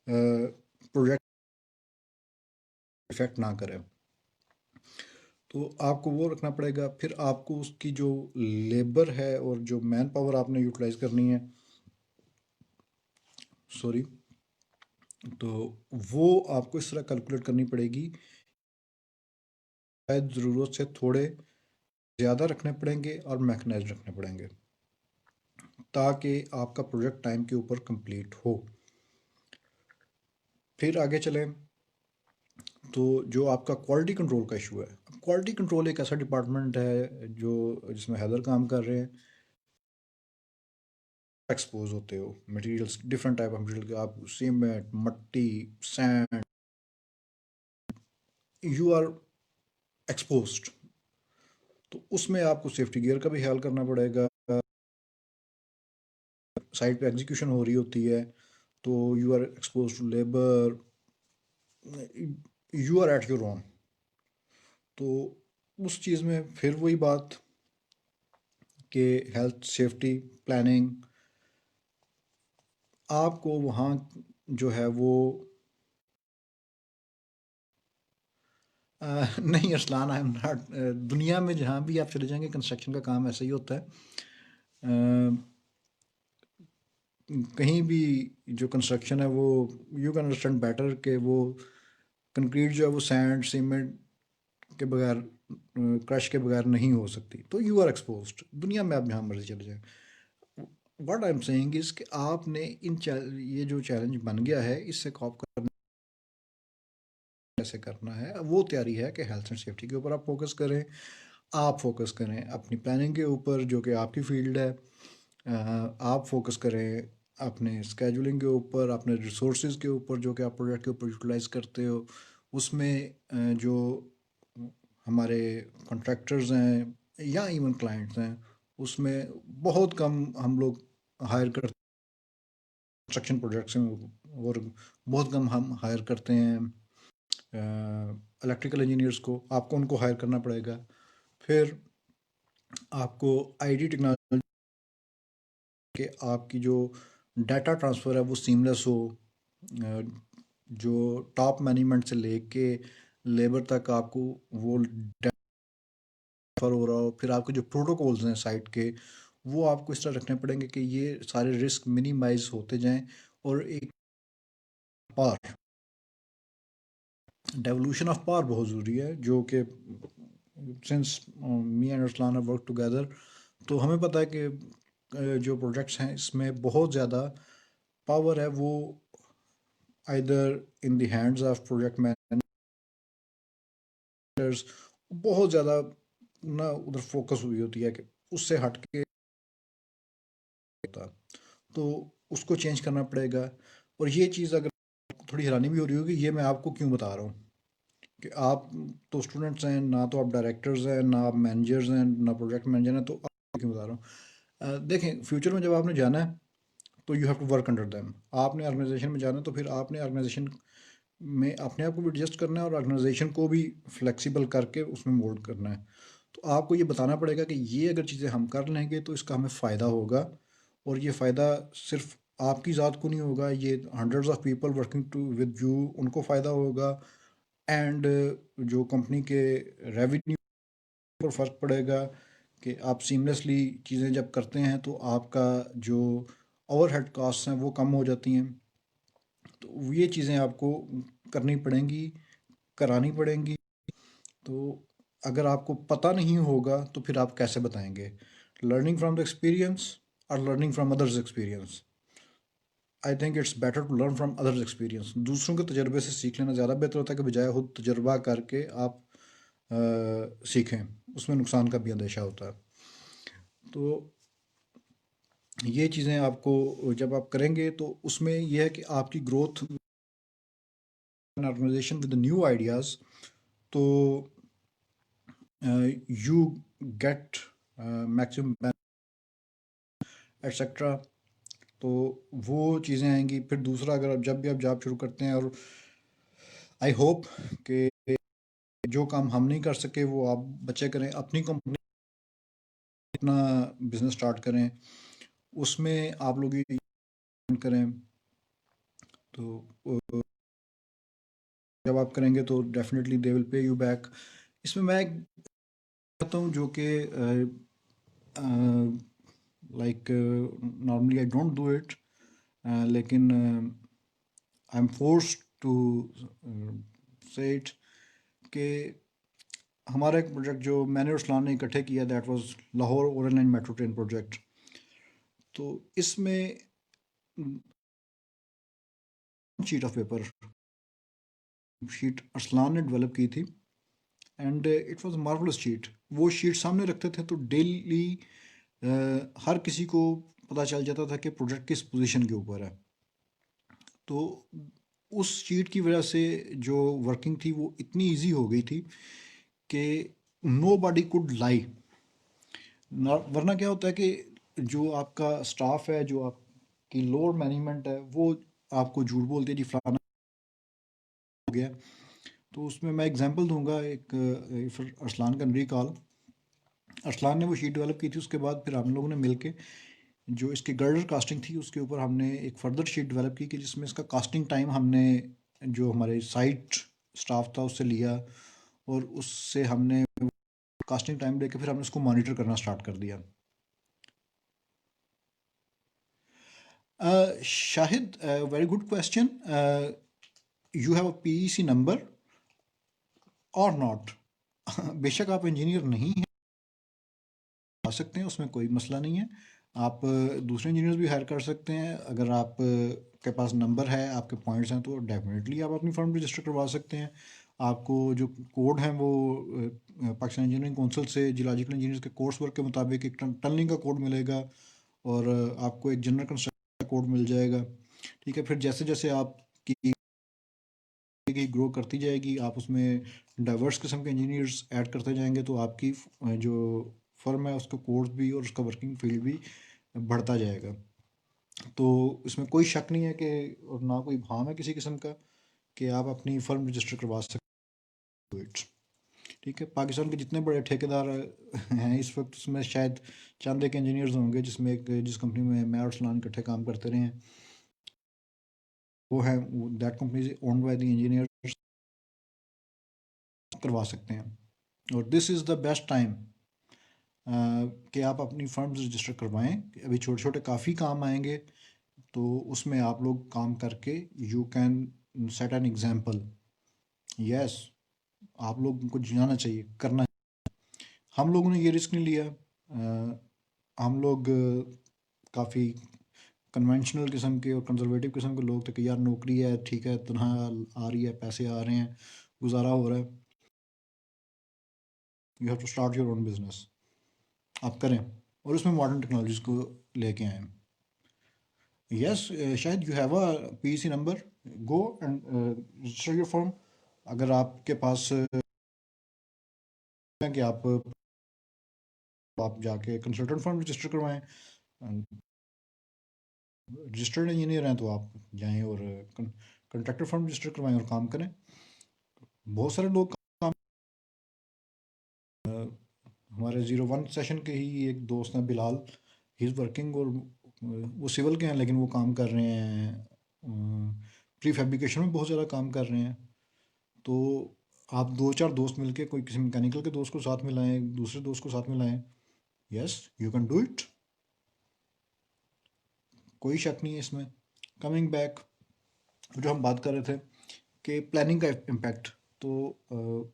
project effect ना करे, तो आपको वो रखना पड़ेगा। फिर आपको उसकी जो लेबर है और जो मैन पावर आपने यूटिलाइज करनी है, सॉरी, तो वो आपको इस तरह कैलकुलेट करनी पड़ेगी, शायद ज़रूरत से थोड़े ज़्यादा रखने पड़ेंगे और मैकेनाइज रखने पड़ेंगे, ताकि आपका प्रोजेक्ट टाइम के ऊपर कंप्लीट हो। फिर आगे चलें तो जो आपका क्वालिटी कंट्रोल का इशू है, क्वालिटी कंट्रोल एक ऐसा डिपार्टमेंट है जो जिसमें हैदर काम कर रहे हैं। एक्सपोज होते हो materials, different type of material के, आप सीमेंट, मट्टी, सैंड, यू आर एक्सपोज्ड, तो उसमें आपको सेफ्टी गियर का भी ख्याल करना पड़ेगा। साइड पे एग्जीक्यूशन हो रही होती है तो you are expose to labour, you are at your own. तो उस चीज़ में फिर वही बात कि हेल्थ सेफ्टी प्लानिंग आपको वहाँ जो है वो नहीं अरसलान, आई एम नॉट। दुनिया में जहाँ भी आप चले जाएंगे कंस्ट्रक्शन का काम ऐसा ही होता है। कहीं भी जो कंस्ट्रक्शन है वो, यू कैन अंडरस्टैंड बेटर कि वो कंक्रीट जो है वो सैंड सीमेंट के बगैर, क्रश के बगैर नहीं हो सकती, तो यू आर एक्सपोज्ड दुनिया में आप जहाँ मर्जी चले जाएं। What I am saying is कि आपने ये जो चैलेंज बन गया है इससे कॉप करने कैसे करना है, वो तैयारी है कि हेल्थ एंड सेफ्टी के ऊपर आप फोकस करें। आप फोकस करें अपनी प्लानिंग के ऊपर जो कि आपकी फील्ड है। आप फोकस करें अपने स्केजुलिंग के ऊपर, अपने रिसोर्सेज के ऊपर जो कि आप प्रोजेक्ट के ऊपर यूटिलाइज करते हो। उसमें जो हमारे कॉन्ट्रैक्टर्स हैं या इवन क्लाइंट्स हैं, उसमें बहुत कम हम लोग हायर करते कंस्ट्रक्शन प्रोजेक्ट्स में, और बहुत कम हम हायर करते हैं इलेक्ट्रिकल इंजीनियर्स को। आपको उनको हायर करना पड़ेगा। फिर आपको आईटी टेक्नोलॉजी के आपकी जो डाटा ट्रांसफ़र है वो सीमलेस हो, जो टॉप मैनेजमेंट से लेके लेबर तक आपको वो ट्रांसफ़र हो रहा हो। फिर आपके जो प्रोटोकॉल्स हैं साइट के, वो आपको इस तरह रखने पड़ेंगे कि ये सारे रिस्क मिनिमाइज होते जाएं, और एक पार डेवोल्यूशन ऑफ पावर बहुत ज़रूरी है, जो कि since me and Arsalan have work together, तो हमें पता है कि जो प्रोजेक्ट्स हैं इसमें बहुत ज़्यादा पावर है वो either in the hands of project managers, बहुत ज़्यादा ना उधर फोकस हुई होती है कि उससे हट के होता, तो उसको चेंज करना पड़ेगा। और ये चीज़ अगर थोड़ी हैरानी भी हो रही होगी, ये मैं आपको क्यों बता रहा हूँ कि आप तो स्टूडेंट्स हैं ना, तो आप डायरेक्टर्स हैं ना, आप मैनेजर्स हैं ना, प्रोजेक्ट मैनेजर हैं, तो आप क्यों बता रहा हूँ। देखें, फ्यूचर में जब आपने जाना है तो you have to work under them. आपने ऑर्गेनाइजेशन में जाना है तो फिर आपने ऑर्गेनाइजेशन में अपने आप को भी एडजस्ट करना है और ऑर्गेनाइजेशन को भी फ्लेक्सिबल करके उसमें मोल्ड करना है। तो आपको ये बताना पड़ेगा कि ये अगर चीज़ें हम कर लेंगे तो इसका हमें फ़ायदा होगा, और ये फ़ायदा सिर्फ आपकी ज़ात को नहीं होगा, ये hundreds of people working to with you उनको फ़ायदा होगा। एंड जो कंपनी के रेवेन्यू पर फ़र्क पड़ेगा कि आप सीमलेसली चीज़ें जब करते हैं तो आपका जो ओवरहेड कॉस्ट हैं वो कम हो जाती हैं। तो ये चीज़ें आपको करनी पड़ेंगी, करानी पड़ेंगी। तो अगर आपको पता नहीं होगा तो फिर आप कैसे बताएंगे? लर्निंग फ्रॉम द एक्सपीरियंस और learning from others experience. I think it's better to learn from others experience. दूसरों के तजर्बे से सीख लेना ज़्यादा बेहतर होता है कि बजाय खुद तजर्बा करके आप सीखें। उसमें नुकसान का भी अंदेशा होता है। तो ये चीज़ें आपको जब आप करेंगे तो उसमें यह है कि आपकी growth organisation with new ideas, तो यू गेट मैक्सिमम एटसेट्रा। तो वो चीज़ें आएंगी। फिर दूसरा, अगर आप जब भी आप जॉब शुरू करते हैं, और आई होप कि जो काम हम नहीं कर सके वो आप बच्चे करें, अपनी कंपनी अपना बिजनेस स्टार्ट करें, उसमें आप लोग ये करें। तो जब आप करेंगे तो definitely they will pay you back. इसमें मैं कहता हूँ जो कि like normally I don't do it, लेकिन आई एम फोर्स्ड टू से इट, कि हमारा एक प्रोजेक्ट जो मैंने और सलान ने इकट्ठे किया, that was Lahore overland line metro train project. तो इसमें sheet of paper sheet Arsalan ने डेवलप की थी, and it was marvellous sheet. वो शीट सामने रखते थे तो डेली हर किसी को पता चल जाता था कि प्रोजेक्ट किस पोजीशन के ऊपर है। तो उस शीट की वजह से जो वर्किंग थी वो इतनी इजी हो गई थी कि नो बॉडी कुड लाई। वरना क्या होता है कि जो आपका स्टाफ है, जो आपकी लोअर मैनेजमेंट है, वो आपको झूठ बोलते हैं जी फलाना हो गया। तो उसमें मैं एग्जांपल दूंगा एक, फिर अरसलान का रिकॉल। अरसलान ने वो शीट डेवलप की थी, उसके बाद फिर हम लोगों ने मिलके जो इसकी गर्डर कास्टिंग थी उसके ऊपर हमने एक फर्दर शीट डेवलप की, कि जिसमें इसका कास्टिंग टाइम हमने जो हमारे साइट स्टाफ था उससे लिया, और उससे हमने कास्टिंग टाइम लेके फिर हमने उसको मॉनिटर करना स्टार्ट कर दिया। Shahid, very good question. You have a PEC number और नॉट? बेशक आप इंजीनियर नहीं हैं, आ सकते हैं, उसमें कोई मसला नहीं है। आप दूसरे इंजीनियर्स भी हायर कर सकते हैं। अगर आप के पास नंबर है, आपके पॉइंट्स हैं, तो डेफिनेटली आप अपनी फर्म रजिस्टर करवा सकते हैं। आपको जो कोड हैं वो पाकिस्तान इंजीनियरिंग काउंसिल से जियोलॉजिकल इंजीनियर्स के कोर्स वर्क के मुताबिक एक टनलिंग का कोड मिलेगा, और आपको एक जनरल कंस्ट्रक्शन का कोड मिल जाएगा। ठीक है, फिर जैसे जैसे आपकी ग्रो करती जाएगी, आप उसमें डाइवर्स किस्म के इंजीनियर्स ऐड करते जाएंगे, तो आपकी जो फर्म है उसका कोर्स भी और उसका वर्किंग फील्ड भी बढ़ता जाएगा। तो इसमें कोई शक नहीं है कि, और ना कोई भाव है किसी किस्म का, कि आप अपनी फर्म रजिस्टर करवा सकते हो। ठीक है, पाकिस्तान के जितने बड़े ठेकेदार हैं इस वक्त, उसमें शायद चंद एक इंजीनियर्स होंगे, जिसमें एक जिस कंपनी में मैं और सलान इकट्ठे काम करते रहे हैं, वो है, that company is owned by the engineers, करवा सकते हैं। और this is the best time कि आप अपनी फर्म्स रजिस्टर करवाएं। अभी छोटे छोटे काफ़ी काम आएंगे, तो उसमें आप लोग काम करके you can set an example. Yes, आप लोगों को जाना चाहिए, करना। हम लोगों ने ये रिस्क नहीं लिया। हम लोग काफ़ी कन्वेंशनल किस्म के और कंजर्वेटिव किस्म के लोग थे, कि यार नौकरी है, ठीक है, तनख्वाह आ रही है, पैसे आ रहे हैं, गुजारा हो रहा है, you have to start your own business. आप करें, और उसमें मॉडर्न टेक्नोलॉजीज को लेके आएँ। यस, शायद you have a PEC number, go and register your firm. अगर आपके पास है कि आप जाके कंसल्टेंट फर्म रजिस्टर करवाएं, रजिस्टर्ड इंजीनियर हैं तो आप जाएं और कंट्रैक्टर फर्म रजिस्टर करवाएं और काम करें। बहुत सारे लोग काम, हमारे 01 सेशन के ही एक दोस्त हैं बिलाल, ही इज़ वर्किंग, और वो सिविल के हैं लेकिन वो काम कर रहे हैं प्री फैब्रिकेशन में, बहुत ज़्यादा काम कर रहे हैं। तो आप दो चार दोस्त मिलके, कोई किसी मैकेनिकल के दोस्त को साथ में लाएं, दूसरे दोस्त को साथ में लाएं। Yes, you can do it, कोई शक नहीं है इसमें। कमिंग बैक, जो हम बात कर रहे थे कि प्लानिंग का इम्पैक्ट, तो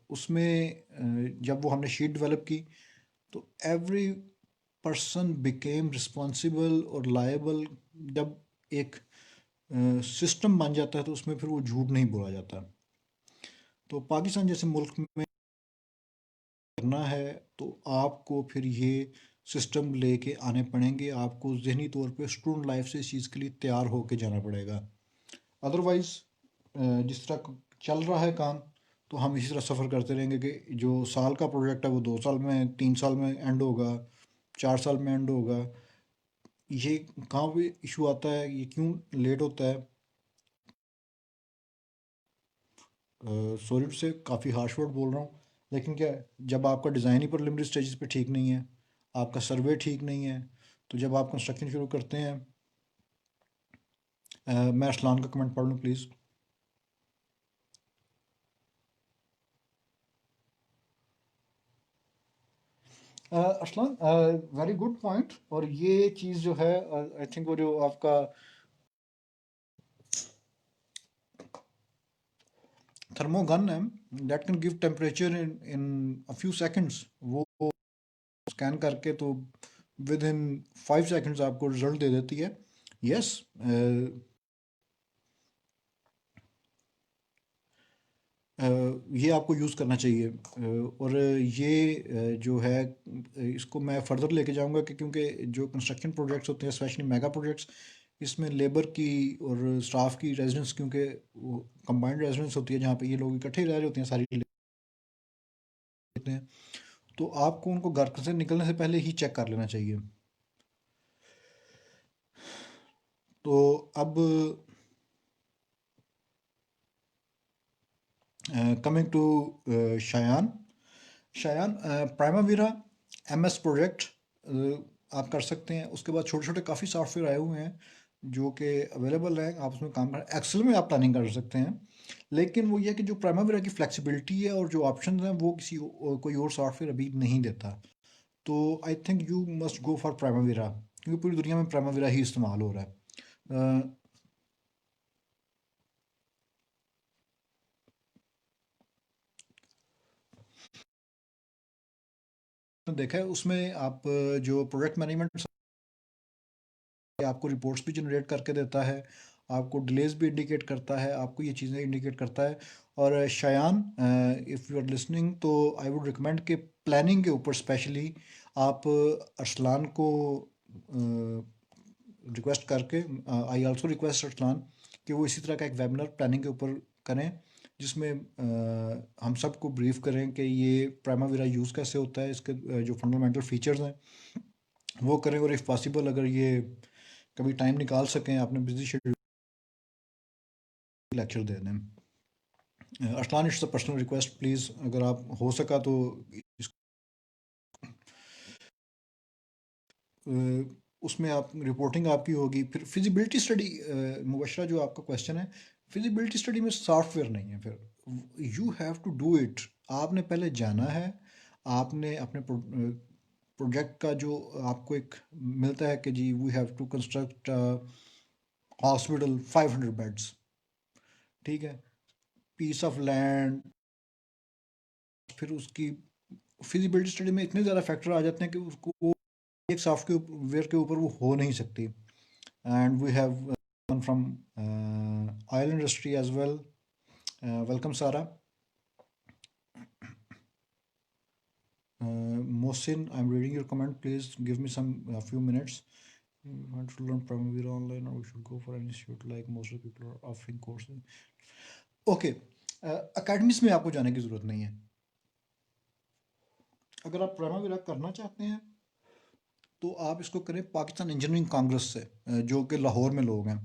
उसमें जब वो हमने शीट डेवलप की तो एवरी पर्सन बिकेम रिस्पॉन्सिबल और लायबल। जब एक सिस्टम बन जाता है तो उसमें फिर वो झूठ नहीं बोला जाता। तो पाकिस्तान जैसे मुल्क में करना है तो आपको फिर ये सिस्टम लेके आने पड़ेंगे, आपको ज़हनी तौर पे स्टूडेंट लाइफ से इस चीज़ के लिए तैयार होके जाना पड़ेगा। अदरवाइज़ जिस तरह चल रहा है काम तो हम इसी तरह सफ़र करते रहेंगे कि जो साल का प्रोजेक्ट है वो 2 साल में 3 साल में एंड होगा, 4 साल में एंड होगा। ये कहाँ पे इशू आता है, ये क्यों लेट होता है? सॉरी से काफ़ी हार्श वर्ड बोल रहा हूँ, लेकिन क्या है, जब आपका डिज़ाइन ही प्रिलिमिनरी स्टेजेस पे ठीक नहीं है, आपका सर्वे ठीक नहीं है, तो जब आप कंस्ट्रक्शन शुरू करते हैं। मैं अरसलान का कमेंट पढ़ लूँ please. Arsalan, very good point. और ये चीज़ जो है, आई थिंक वो जो आपका थर्मोगन है that can give temperature in in a few seconds, वो स्कैन करके तो विद इन 5 सेकंड्स आपको रिजल्ट दे देती है। यस, ये आपको यूज़ करना चाहिए। और ये जो है, इसको मैं फर्दर लेके जाऊंगा कि क्योंकि जो कंस्ट्रक्शन प्रोजेक्ट्स होते हैं स्पेशली मेगा प्रोजेक्ट्स, इसमें लेबर की और स्टाफ की रेजिडेंस, क्योंकि वो कंबाइंड रेजिडेंस होती है जहाँ पे ये लोग इकट्ठे रह रहे होते हैं, सारी लेते हैं, तो आपको उनको घर से निकलने से पहले ही चेक कर लेना चाहिए। तो अब coming to Shayan. Shayan, Primavera MS project आप कर सकते हैं। उसके बाद छोटे छोटे काफ़ी सॉफ्टवेयर आए हुए हैं जो कि अवेलेबल हैं, आप उसमें काम कर, एक्सेल में आप प्लानिंग कर सकते हैं। लेकिन वो ये है कि जो प्राइमावीरा की फ्लेक्सिबिलिटी है और जो ऑप्शंस हैं वो कोई और सॉफ्टवेयर अभी नहीं देता। तो I think you must go for प्राइमावीरा, क्योंकि पूरी दुनिया में प्राइमावीरा ही इस्तेमाल हो रहा है। देखा है उसमें आप जो प्रोजेक्ट मैनेजमेंट आपको रिपोर्ट्स भी जनरेट करके देता है, आपको डिलेज भी इंडिकेट करता है, आपको ये चीज़ें इंडिकेट करता है। और Shayan, if you are listening तो आई वुड रिकमेंड कि प्लानिंग के ऊपर स्पेशली आप अरसलान को रिक्वेस्ट करके, आई आल्सो रिक्वेस्ट अरसलान कि वो इसी तरह का एक वेबिनार प्लानिंग के ऊपर करें, जिसमें हम सबको ब्रीफ करें कि ये प्राइमावीरा यूज़ कैसे होता है, इसके जो फंडामेंटल फीचर्स हैं वो करें। और इफ़ पॉसिबल अगर ये कभी टाइम निकाल सकें अपने बिजी शेड्यूल, लेक्चर दे दें। Arsalan, it's a personal request, please अगर आप हो सका तो उसमें आप रिपोर्टिंग आपकी होगी। फिर फिजिबिलिटी स्टडी, मुबशरा जो आपका क्वेश्चन है, फिजिबिलिटी स्टडी में सॉफ्टवेयर नहीं है, फिर you have to do it. आपने पहले जाना है, आपने अपने प्रोजेक्ट का जो आपको एक मिलता है कि जी we have to construct hospital 500 beds, ठीक है, पीस ऑफ लैंड, फिर उसकी फिजिबिलिटी स्टडी में इतने ज़्यादा फैक्टर आ जाते हैं कि उसको वो एक सॉफ्टवेयर के ऊपर वो हो नहीं सकती। And we have one from oil industry as well. Welcome Sara. Mohsin, I'm reading your comment. Please give me some few minutes. You want to learn Primavera online, or we should go for an institute like most of the people are offering courses? Okay, academies में आपको जाने की ज़रूरत नहीं है। अगर आप Primavera करना चाहते हैं तो आप इसको करें पाकिस्तान इंजीनियरिंग कांग्रेस से, जो कि लाहौर में लोग हैं।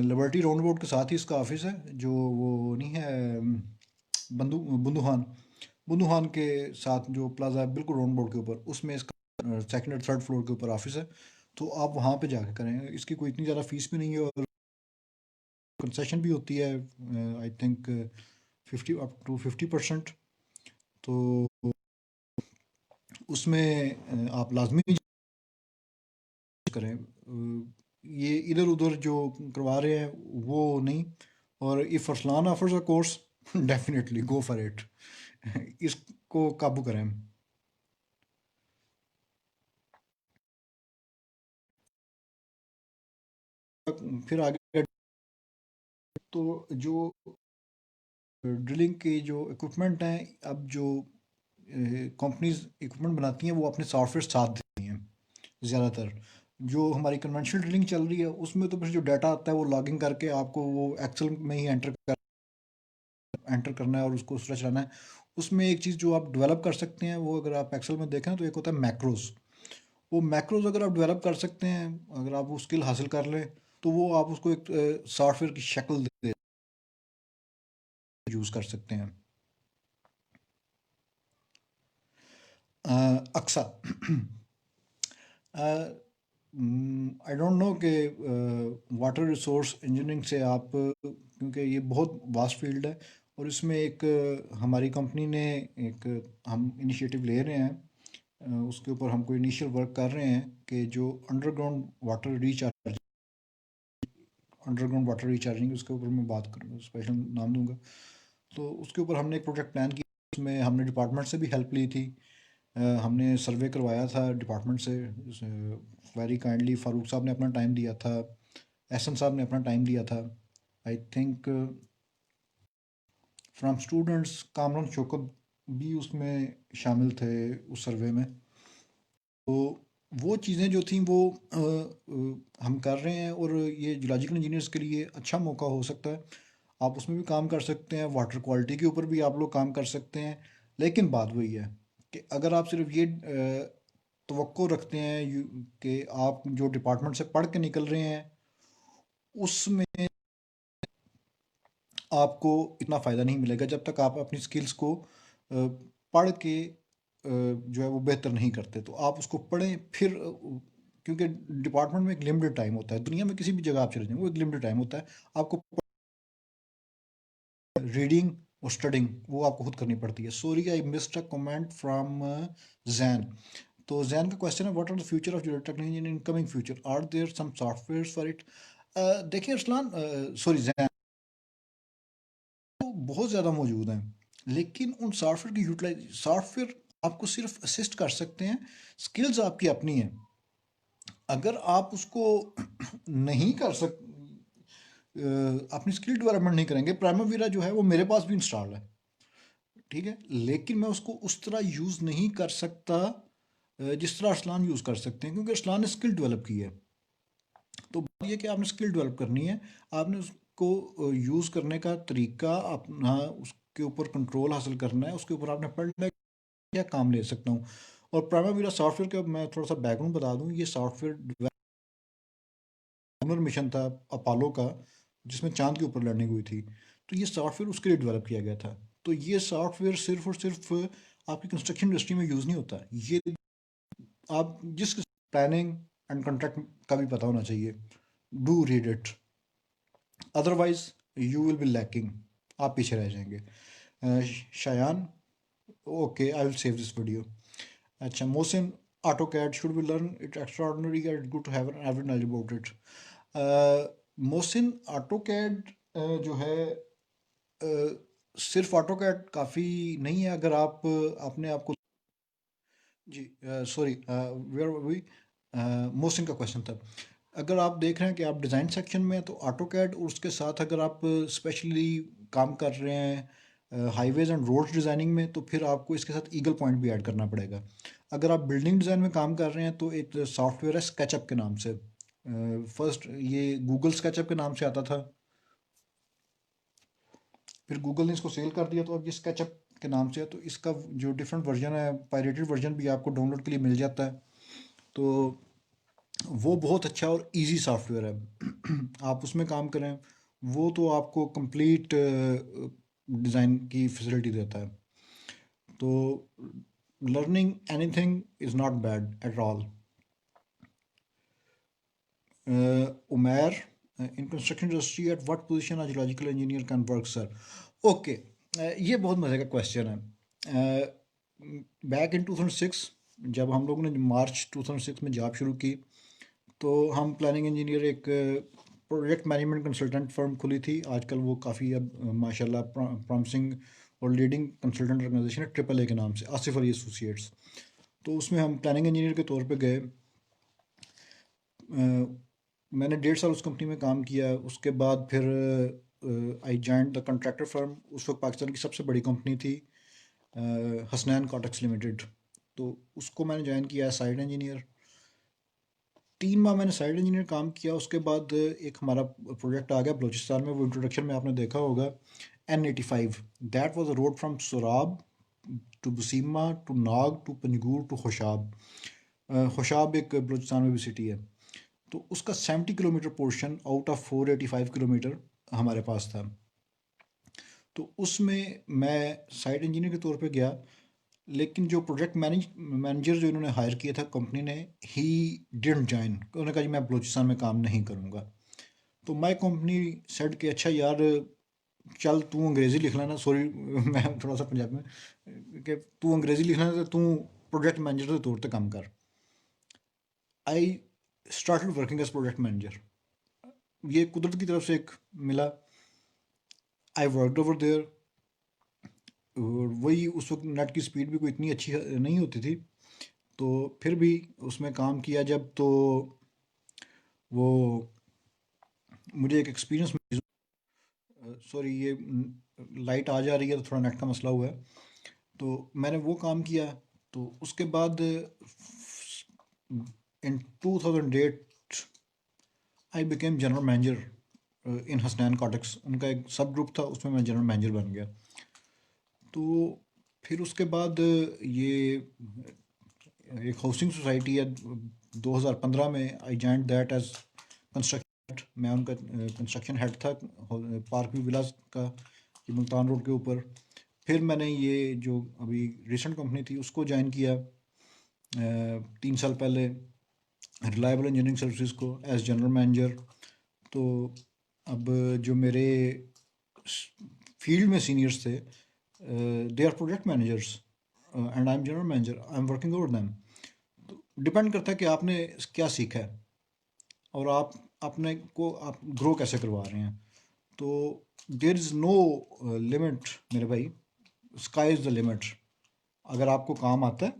लिबर्टी राउंड बोर्ड के साथ ही इसका ऑफिस है, जो वो नहीं है बंदूहान, बुंदुहान के साथ जो प्लाजा है बिल्कुल राउंड बोर्ड के ऊपर, उसमें इसका सेकंड और थर्ड फ्लोर के ऊपर ऑफिस है। तो आप वहाँ पे जाके करें, इसकी कोई इतनी ज़्यादा फीस भी नहीं है और कंसेशन भी होती है, आई थिंक 50 up to 50%। तो उसमें आप लाजमी करें। ये इधर उधर जो करवा रहे हैं वो नहीं। और if Arsalan offers a course definitely go for it. इसको काबू करें। फिर आगे तो जो ड्रिलिंग के जो इक्विपमेंट हैं, अब जो कंपनीज इक्विपमेंट बनाती हैं वो अपने सॉफ्टवेयर साथ देती हैं ज़्यादातर। जो हमारी कन्वेंशनल ड्रिलिंग चल रही है उसमें तो फिर जो डाटा आता है वो लॉगिंग करके आपको वो एक्सेल में ही एंटर करना है और उसको उसका चलाना है। उसमें एक चीज़ जो आप डेवलप कर सकते हैं, वो अगर आप एक्सेल में देखें तो एक होता है मैक्रोज। वो मैक्रोज अगर आप डेवलप कर सकते हैं, अगर आप वो स्किल हासिल कर लें, तो वो आप उसको एक सॉफ्टवेयर की शक्ल दे यूज़ कर सकते हैं। अक्सा आई डोंट नो कि वाटर रिसोर्स इंजीनियरिंग से आप, क्योंकि ये बहुत वास्ट फील्ड है और इसमें एक हमारी कंपनी ने एक हम इनिशिएटिव ले रहे हैं, उसके ऊपर हम कोई इनिशियल वर्क कर रहे हैं कि जो अंडरग्राउंड वाटर रिचार्जिंग, उसके ऊपर मैं बात करूँ, स्पेशल नाम दूंगा। तो उसके ऊपर हमने एक प्रोजेक्ट प्लान किया, उसमें हमने डिपार्टमेंट से भी हेल्प ली थी। हमने सर्वे करवाया था डिपार्टमेंट से। वेरी काइंडली फारूक साहब ने अपना टाइम दिया था, एहसन साहब ने अपना टाइम दिया था। I think from students Kamran Shaukat भी उसमें शामिल थे उस सर्वे में। तो वो चीज़ें जो थी वो हम कर रहे हैं, और ये जियोलॉजिकल इंजीनियर्स के लिए अच्छा मौका हो सकता है। आप उसमें भी काम कर सकते हैं, वाटर क्वालिटी के ऊपर भी आप लोग काम कर सकते हैं। लेकिन बात वही है कि अगर आप सिर्फ ये तवक्को रखते हैं कि आप जो डिपार्टमेंट से पढ़ के निकल रहे हैं उसमें आपको इतना फ़ायदा नहीं मिलेगा जब तक आप अपनी स्किल्स को पढ़ के जो है वो बेहतर नहीं करते। तो आप उसको पढ़ें फिर, क्योंकि डिपार्टमेंट में एक लिमिटेड टाइम होता है, दुनिया में किसी भी जगह आप चले जाएं वो एक लिमिटेड टाइम होता है। आपको रीडिंग और स्टडिंग वो आपको खुद करनी पड़ती है। Sorry I missed a comment from Jain. तो जैन का क्वेश्चन है, what are the future of technology in coming future, are there some software for it. देखिए अरसलान, सॉरी जैन, तो बहुत ज़्यादा मौजूद हैं, लेकिन उन सॉफ्टवेयर की यूटिलाइज, सॉफ्टवेयर आपको सिर्फ असिस्ट कर सकते हैं, स्किल्स आपकी अपनी हैं। अगर आप उसको नहीं कर सक अपनी स्किल डेवलपमेंट नहीं करेंगे, प्राइमावीरा जो है वो मेरे पास भी इंस्टॉल है, ठीक है, लेकिन मैं उसको उस तरह यूज़ नहीं कर सकता जिस तरह अरसलान यूज़ कर सकते हैं, क्योंकि अरसलान ने स्किल डेवलप की है। तो बात ये कि आपने स्किल डेवलप करनी है, आपने उसको यूज़ करने का तरीका अपना, उसके ऊपर कंट्रोल हासिल करना है, उसके ऊपर आपने पढ़ना है क्या काम ले सकता हूँ। और प्राइमावीरा सॉफ्टवेयर का मैं थोड़ा सा बैकग्राउंड बता दूँ, ये सॉफ्टवेयर लूनर मिशन था अपोलो का, जिसमें चांद के ऊपर लैंडिंग हुई थी। तो ये सॉफ्टवेयर उसके लिए डेवलप किया गया था। तो ये सॉफ्टवेयर सिर्फ और सिर्फ आपकी कंस्ट्रक्शन इंडस्ट्री में यूज़ नहीं होता, ये आप जिस प्लानिंग एंड कॉन्ट्रैक्ट का भी पता होना चाहिए। Do read it, otherwise you will be lacking, आप पीछे रह जाएंगे। Shayan, okay I will save this video. अच्छा, Mohsin, AutoCAD should we learn it extraordinary or it's good to have an average knowledge about it? Mohsin, AutoCAD जो है सिर्फ AutoCAD काफ़ी नहीं है। अगर आप अपने आप को, जी सॉरी, वेयर वी, मोहसिन का क्वेश्चन था, अगर आप देख रहे हैं कि आप डिज़ाइन सेक्शन में हैं तो AutoCAD, और उसके साथ अगर आप स्पेशली काम कर रहे हैं हाईवेज एंड रोड्स डिज़ाइनिंग में, तो फिर आपको इसके साथ ईगल पॉइंट भी ऐड करना पड़ेगा। अगर आप बिल्डिंग डिज़ाइन में काम कर रहे हैं तो एक सॉफ्टवेयर है स्केचअप के नाम से, फर्स्ट ये गूगल स्केचअप के नाम से आता था, फिर गूगल ने इसको सेल कर दिया, तो अब ये स्केचअप के नाम से है। तो इसका जो डिफरेंट वर्जन है, पायरेटेड वर्जन भी आपको डाउनलोड के लिए मिल जाता है। तो वो बहुत अच्छा और इजी सॉफ्टवेयर है आप उसमें काम करें, वो तो आपको कंप्लीट डिज़ाइन की फैसिलिटी देता है। तो learning anything is not bad at all. Umair, in construction industry at what position a geological engineer can work sir. Okay, ये बहुत मज़े का क्वेश्चन है। बैक इन 2006, जब हम लोगों ने मार्च 2006 में जॉब शुरू की, तो हम प्लानिंग इंजीनियर एक प्रोजेक्ट मैनेजमेंट कंसल्टेंट फर्म खुली थी, आजकल वो काफ़ी अब माशाल्लाह प्रॉमिसिंग और लीडिंग कंसल्टेंट ऑर्गेनाइजेशन है, ट्रिपल ए के नाम से, आसिफ अली एसोसिएट्स। तो उसमें हम प्लानिंग इंजीनियर के तौर पे गए। मैंने 1.5 साल उस कंपनी में काम किया। उसके बाद फिर I joined the contractor firm. उस वक्त पाकिस्तान की सबसे बड़ी कंपनी थी हसनैन कॉटेक्स लिमिटेड। तो उसको मैंने ज्वाइन किया साइड इंजीनियर। 3 माह मैंने साइड इंजीनियर काम किया। उसके बाद एक हमारा प्रोजेक्ट आ गया बलूचिस्तान में, वो इंट्रोडक्शन में आपने देखा होगा, N85। That was a road from Surab to Besima to Nag to Panjgur to Khushab. Khushab एक बलूचिस्तान में भी सिटी है। तो उसका 70 kilometre portion out of 485 kilometre हमारे पास था। तो उसमें मैं साइट इंजीनियर के तौर पे गया, लेकिन जो प्रोजेक्ट मैनेजर जो इन्होंने हायर किया था कंपनी ने, ही डिडंट जॉइन। उन्होंने कहा जी मैं बलूचिस्तान में काम नहीं करूँगा। तो माई कंपनी सेड कि अच्छा यार चल तू अंग्रेज़ी लिख लेना, सॉरी मैं थोड़ा सा पंजाबी में, कि तू अंग्रेज़ी लिख लेना, तो तू प्रोजेक्ट मैनेजर के तौर पर काम कर। I started working as project manager. ये कुदरत की तरफ से एक मिला। I worked over there. वही उस वक्त नेट की स्पीड भी कोई इतनी अच्छी नहीं होती थी, तो फिर भी उसमें काम किया जब, तो वो मुझे एक एक्सपीरियंस। सॉरी, ये लाइट आ जा रही है तो थोड़ा नेट का मसला हुआ है। तो मैंने वो काम किया। तो उसके बाद इन 2008 I became general manager in Hasnain cortex. उनका एक सब ग्रुप था, उसमें मैं जनरल मैनेजर बन गया। तो फिर उसके बाद ये एक हाउसिंग सोसाइटी है, 2015 में I joined that as construction. मैं उनका कंस्ट्रक्शन हेड था पार्क व्यू विलास का, ये मुल्तान रोड के ऊपर। फिर मैंने ये जो अभी रिसेंट कंपनी थी उसको ज्वाइन किया 3 साल पहले, रिलायबल इंजीनियरिंग सर्विसेज को, एज जनरल मैनेजर। तो अब जो मेरे फील्ड में सीनियर्स थे, they are project managers and I am general manager, I am working over them. तो डिपेंड करता है कि आपने क्या सीखा है और आप अपने को आप ग्रो कैसे करवा रहे हैं। तो देर इज़ नो लिमिट मेरे भाई, स्काई इज़ द लिमिट। अगर आपको काम आता है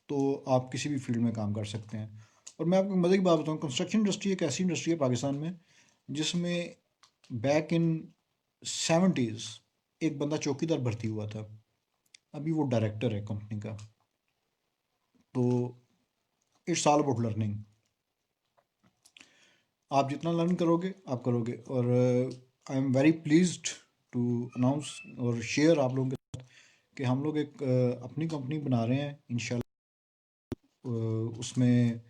तो आप किसी भी फील्ड में काम कर सकते हैं। और मैं आपको मज़े की बात बताऊँ, कंस्ट्रक्शन इंडस्ट्री एक ऐसी इंडस्ट्री है पाकिस्तान में जिसमें बैक इन 70s एक बंदा चौकीदार भर्ती हुआ था, अभी वो डायरेक्टर है कंपनी का। तो इट्स ऑल अबाउट लर्निंग। आप जितना लर्न करोगे आप करोगे। और I am very pleased to announce और शेयर आप लोगों के साथ कि हम लोग एक अपनी कंपनी बना रहे हैं इंशाल्लाह। उसमें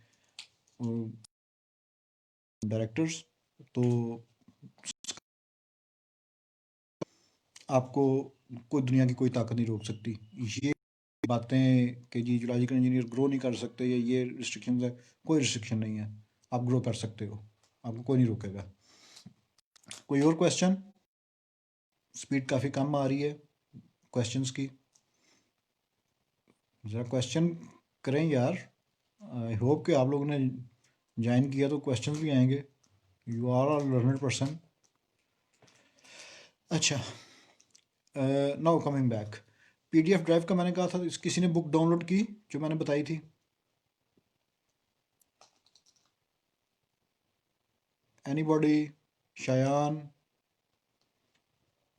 डायरेक्टर्स, तो आपको कोई दुनिया की कोई ताकत नहीं रोक सकती। ये बातें कि जी जूलॉजिकल इंजीनियर ग्रो नहीं कर सकते या ये रिस्ट्रिक्शन है, कोई रिस्ट्रिक्शन नहीं है। आप ग्रो कर सकते हो, आपको कोई नहीं रोकेगा। कोई और क्वेश्चन? स्पीड काफ़ी कम आ रही है क्वेश्चंस की, ज़रा क्वेश्चन करें यार। आई होप कि आप लोगों ने ज्वाइन किया तो क्वेश्चंस भी आएंगे। You are a learner person. अच्छा, now coming back, PDF drive का मैंने कहा था, किसी ने बुक डाउनलोड की जो मैंने बताई थी? एनीबॉडी? शायान,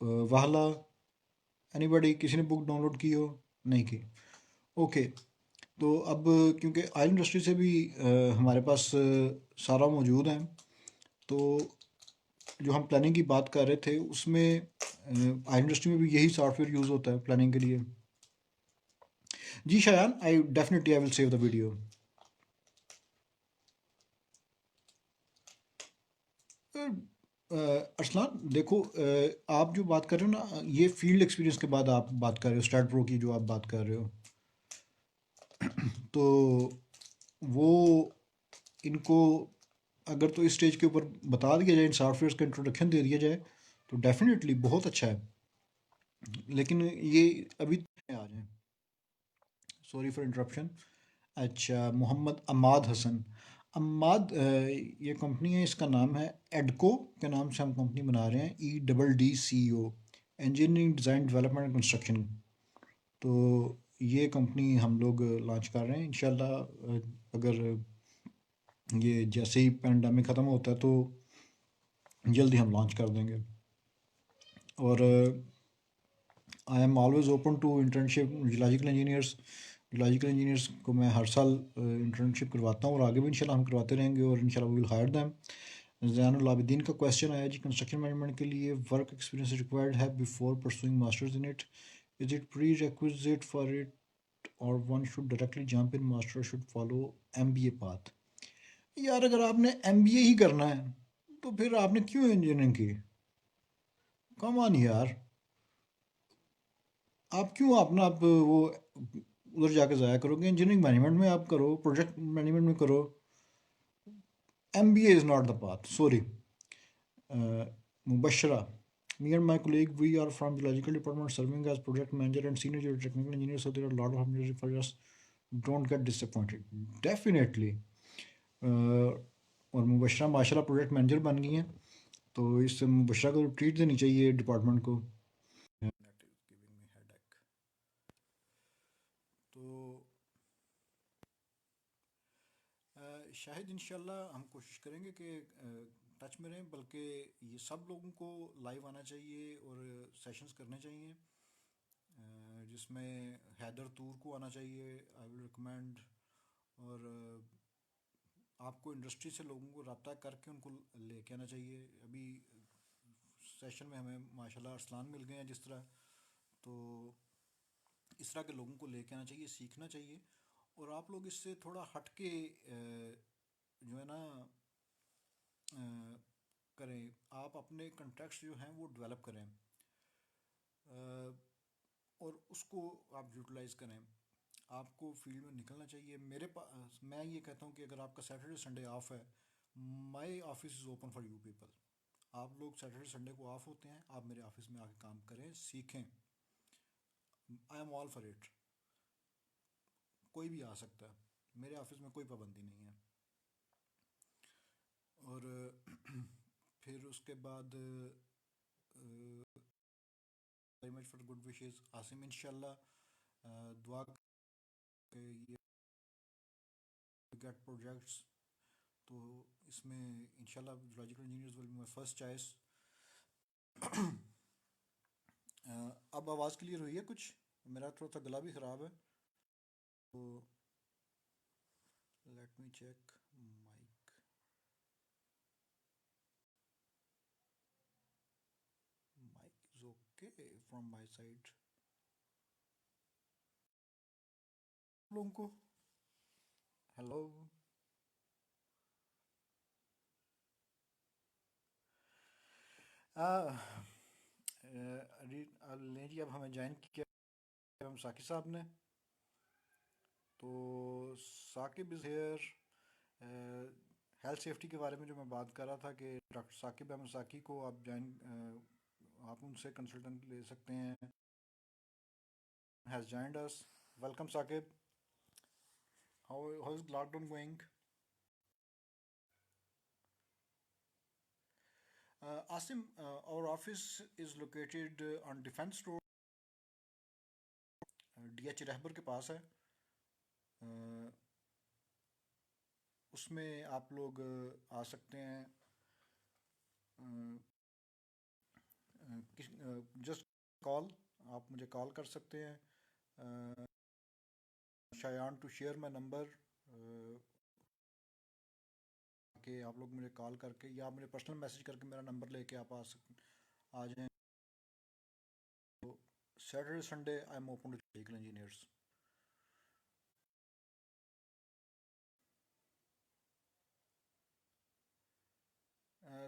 वाहला, एनीबॉडी? किसी ने बुक डाउनलोड की हो? नहीं की? ओके। तो अब क्योंकि ऑयल इंडस्ट्री से भी हमारे पास सारा मौजूद है, तो जो हम प्लानिंग की बात कर रहे थे उसमें ऑयल इंडस्ट्री में भी यही सॉफ्टवेयर यूज़ होता है प्लानिंग के लिए। जी Shayan, I definitely I will save the video. Arsalan देखो, आप जो बात कर रहे हो ना, ये फील्ड एक्सपीरियंस के बाद आप बात कर रहे हो, स्टार्ट प्रो की जो आप बात कर रहे हो, तो वो इनको अगर तो इस स्टेज के ऊपर बता दिया जाए, इन सॉफ्टवेयर का इंट्रोडक्शन दे दिया जाए, तो डेफिनेटली बहुत अच्छा है। लेकिन ये अभी आ जाए। Sorry for interruption. अच्छा, मोहम्मद अमाद हसन, अम्माद ये कंपनी है, इसका नाम है एडको के नाम से हम कंपनी बना रहे हैं, EDDCO, engineering design development and construction. तो ये कंपनी हम लोग लॉन्च कर रहे हैं इंशाल्लाह। अगर ये जैसे ही पैंडमिक ख़त्म होता है तो जल्दी हम लॉन्च कर देंगे। और I am always open to internship geological engineers को मैं हर साल इंटर्नशिप करवाता हूँ और आगे भी इंशाल्लाह हम करवाते रहेंगे और इंशाल्लाह we will hire them. Zainul Abideen का क्वेश्चन आया जी, कंस्ट्रक्शन मैनेजमेंट के लिए वर्क एक्सपीरियंस रिक्वायर्ड है before pursuing masters in it, is it prerequisite for it or one should directly jump in master should follow MBA path? यार अगर आपने MBA ही करना है तो फिर आपने क्यों इंजीनियरिंग की? कम ऑन यार, आप क्यों अपना आप वो उधर जाके ज़ाया करोगे? इंजीनियरिंग मैनेजमेंट में आप करो, प्रोजेक्ट मैनेजमेंट में करो। MBA is not the path, sorry. Mubashara, me and my colleague, we are from geological department serving as project manager and senior geotechnical engineer, so there are a lot of opportunities for us. Don't get disappointed. Definitely. और मुबशरा माशाल्लाह project manager बन गई हैं, तो इस मुबशरा को treat देनी चाहिए डिपार्टमेंट को। तो शायद इंशाल्लाह हम कोशिश करेंगे कि टच में रहें, बल्कि ये सब लोगों को लाइव आना चाहिए और सेशंस करने चाहिए, जिसमें हैदर तूर को आना चाहिए, आई विल रिकमेंड। और आपको इंडस्ट्री से लोगों को रब्ता करके उनको लेके आना चाहिए। अभी सेशन में हमें माशाल्लाह अरसलान मिल गए हैं जिस तरह, तो इस तरह के लोगों को लेके आना चाहिए, सीखना चाहिए। और आप लोग इससे थोड़ा हट के जो है ना करें, आप अपने कंटेक्ट्स जो हैं वो डेवलप करें और उसको आप यूटिलाइज़ करें। आपको फील्ड में निकलना चाहिए। मेरे पास मैं ये कहता हूँ कि अगर आपका सैटरडे संडे ऑफ है, my office is open for you people. आप लोग सैटरडे संडे को ऑफ होते हैं, आप मेरे ऑफिस में आके काम करें, सीखें। I am all for it. कोई भी आ सकता है, मेरे ऑफिस में कोई पाबंदी नहीं है। और फिर उसके बाद very much for good wishes Asim, इंशाल्लाह दुआ ये गेट प्रोजेक्ट्स। तो इसमें इंशाल्लाह logical engineers will be my first choice. अब आवाज़ क्लियर हुई है? कुछ मेरा थोड़ा सा गला भी ख़राब है, तो let me check mic. Mic is okay from my side. लोगों को हेलो। लें जी, अब हमें ज्वाइन किया हम साकिब साहब ने। तो Saqib is here. Health safety के बारे में जो मैं बात कर रहा था कि डॉक्टर साकिब अहमद साकी को आप ज्वाइन, आप उनसे कंसल्टेंट ले सकते हैं। Has joined us. Welcome Saqib. How is lockdown going? Asim, our office is located on Defense Road, DH Rahbar के पास है। उसमें आप लोग आ सकते हैं। जस्ट कॉल, आप मुझे कॉल कर सकते हैं। Shayan to share my number, कि आप लोग मुझे कॉल करके या आप मुझे पर्सनल मैसेज करके मेरा नंबर लेके आप आ जाएं। तो Saturday Sunday I am open to legal engineers.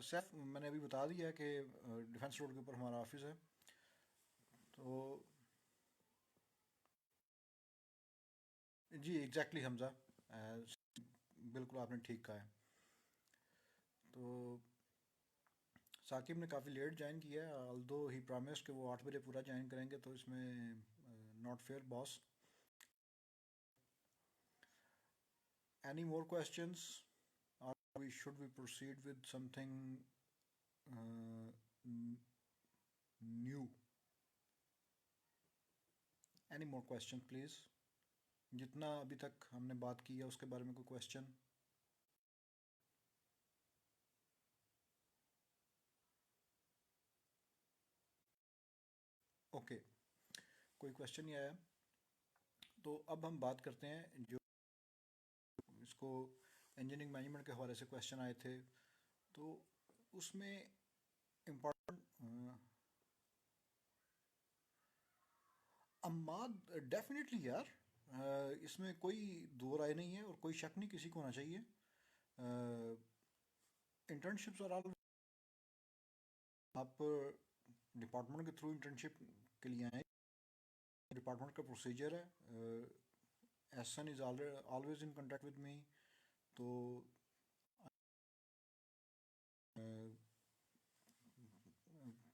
Saif, मैंने अभी बता दिया है कि डिफेंस रोड के ऊपर हमारा ऑफिस है। तो जी एग्जैक्टली हमजा, बिल्कुल आपने ठीक कहा है। तो साकिब ने काफ़ी लेट ज्वाइन किया है, ऑल्दो ही प्रॉमिस कि वो 8 बजे पूरा ज्वाइन करेंगे, तो इसमें not fair boss. Any more questions? should we proceed with something n- new? Any more questions, please? जितना अभी तक हमने बात की है उसके बारे में कोई क्वेश्चन? ओके, कोई क्वेश्चन नहीं आया, तो अब हम बात करते हैं जो इसको इंजीनियरिंग मैनेजमेंट के हवाले से क्वेश्चन आए थे, तो उसमें इम्पोर्टेंट अम्माद डेफिनेटली यार, इसमें कोई दो राय नहीं है और कोई शक नहीं किसी को होना चाहिए। इंटर्नशिप्स और आप डिपार्टमेंट के थ्रू इंटर्नशिप के लिए आए, डिपार्टमेंट का प्रोसीजर है। Ahsan is always in contact with me, तो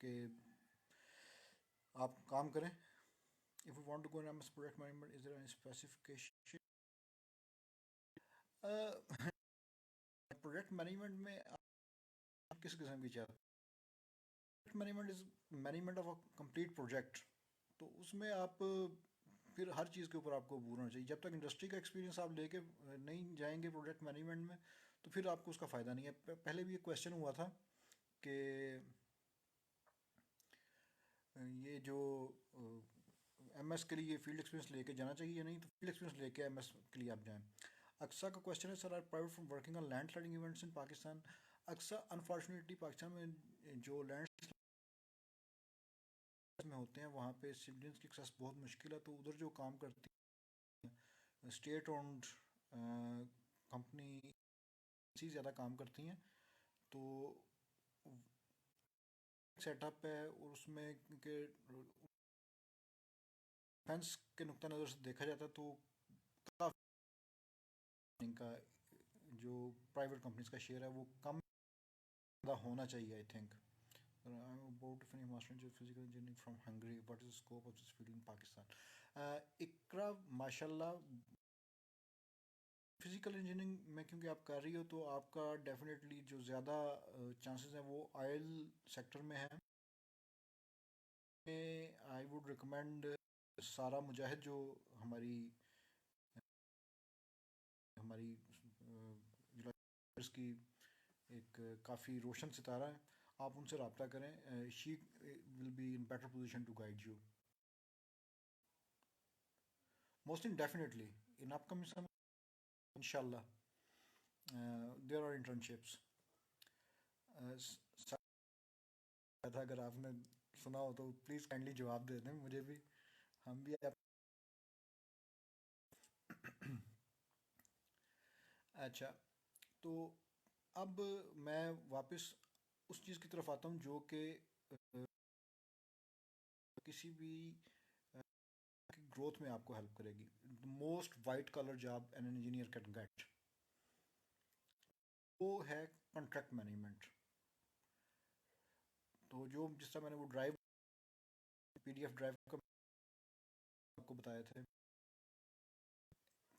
कि आप काम करें। If you want to go in MS project management, is there any specification? Project management में आप किस किस्म की चाहते हैं? Project management is management of a complete project, तो उसमें आप फिर हर चीज़ के ऊपर आपको अबूर होना चाहिए। जब तक इंडस्ट्री का एक्सपीरियंस आप लेके नहीं जाएंगे प्रोजेक्ट मैनेजमेंट में, तो फिर आपको उसका फ़ायदा नहीं है। पहले भी एक क्वेश्चन हुआ था कि ये जो एमएस के लिए फील्ड एक्सपीरियंस लेके जाना चाहिए या नहीं, तो फील्ड एक्सपीरियंस लेके एमएस के लिए आप जाएं। अक्सा का क्वेश्चन है, sir are private from working on land sliding events in Pakistan? Aqsa unfortunately Pakistan में जो लैंड में होते हैं वहाँ पे सिविलियंस की एक्सेस बहुत मुश्किल है, तो उधर जो काम करती हैं स्टेट ओन्ड कंपनी सी ज़्यादा काम करती हैं, तो सेटअप है और उसमें के डिफेंस के नुक्ता नज़र से देखा जाता है तो काफ़ी इनका जो प्राइवेट कंपनीज का शेयर है वो कम होना चाहिए, I think. I'm about to finish master in physical engineering from Hungary. What is the scope of this field in Pakistan? इकरा माशाल्लाह फिजिकल इंजीनियरिंग में क्योंकि आप कर रही हो, तो आपका डेफिनेटली जो ज़्यादा चांसेस हैं वो ऑयल सेक्टर में है। आई वुड रिकमेंड सारा मुजाहिद, जो हमारी हमारी की एक काफ़ी रोशन सितारा है, आप उनसे रब्ता करें। She will be in better position to guide you most in definitely in upcoming समय, इंशाल्लाह देयर आर इंटर्नशिप्स। अगर आपने सुना हो तो प्लीज़ काइंडली जवाब दे दें मुझे भी, हम भी आप। अच्छा, तो अब मैं वापस उस चीज़ की तरफ आता हूँ जो कि किसी भी ग्रोथ में आपको हेल्प करेगी। Most white collar job an engineer can get, वो है कॉन्ट्रैक्ट मैनेजमेंट। तो जो जिस तरह मैंने वो ड्राइव पीडीएफ ड्राइव का आपको बताया था,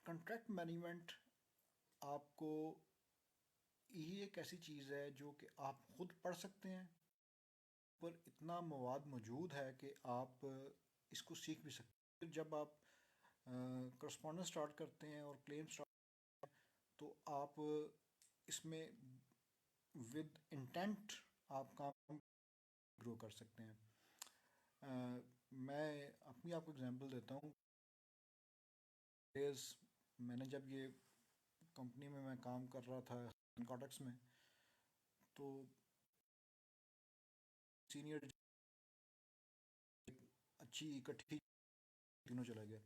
कॉन्ट्रैक्ट मैनेजमेंट आपको ये एक ऐसी चीज़ है जो कि आप खुद पढ़ सकते हैं, पर इतना मवाद मौजूद है कि आप इसको सीख भी सकते हैं। फिर जब आप करस्पॉन्डेंस स्टार्ट करते हैं और क्लेम स्टार्ट, तो आप इसमें विद इंटेंट आप काम ग्रो कर सकते हैं। मैं अपनी आपको एग्जांपल देता हूँ। मैंने जब ये कंपनी में मैं काम कर रहा था कॉटेक्स में, तो सीनियर अच्छी इकट्ठी तीनों चला गया,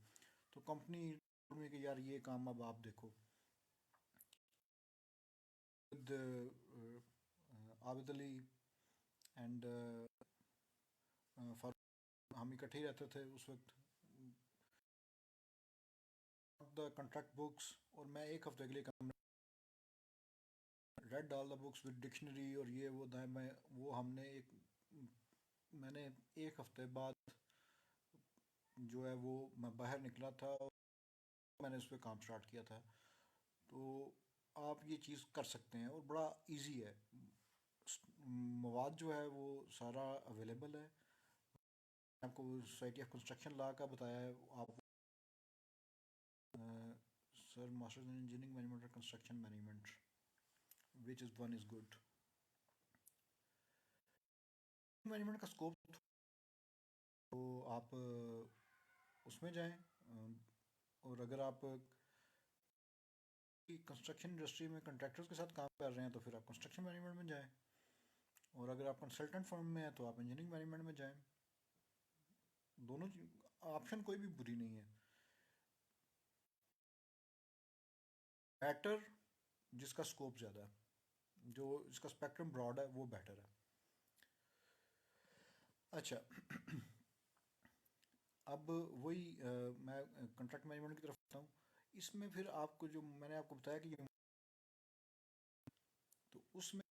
तो कंपनी में कि यार ये काम अब आप देखो। विद आबिद अली एंड हम इकट्ठे ही रहते थे उस वक्त, द कॉन्ट्रैक्ट बुक्स, और मैं एक हफ्ते के लिए काम रेड डाल द बुक्स विद डिक्शनरी और ये वो दाएं मैं वो हमने मैंने एक हफ्ते बाद जो है वो मैं बाहर निकला था और मैंने उस पर काम स्टार्ट किया था। तो आप ये चीज़ कर सकते हैं और बड़ा इजी है। मवाद जो है वो सारा अवेलेबल है। आपको सोसाइटी ऑफ कंस्ट्रक्शन लॉ का बताया है। आप sir masters in engineering management और construction management, which is one is good. Management का स्कोप, तो आप उसमें जाएं। और अगर आप कंस्ट्रक्शन इंडस्ट्री में कंट्रैक्टर्स के साथ काम कर रहे हैं तो फिर आप कंस्ट्रक्शन मैनेजमेंट में जाएं। और अगर आप कंसल्टेंट फर्म में हैं तो आप इंजीनियरिंग मैनेजमेंट में जाएं। दोनों ऑप्शन कोई भी बुरी नहीं है। बेटर जिसका स्कोप ज़्यादा है, जो जिसका स्पेक्ट्रम ब्रॉड है, वो बेटर है। अच्छा, अब वही मैं कंट्रैक्ट मैनेजमेंट की तरफ आता हूँ। इसमें फिर आपको जो मैंने आपको बताया कि तो उसमें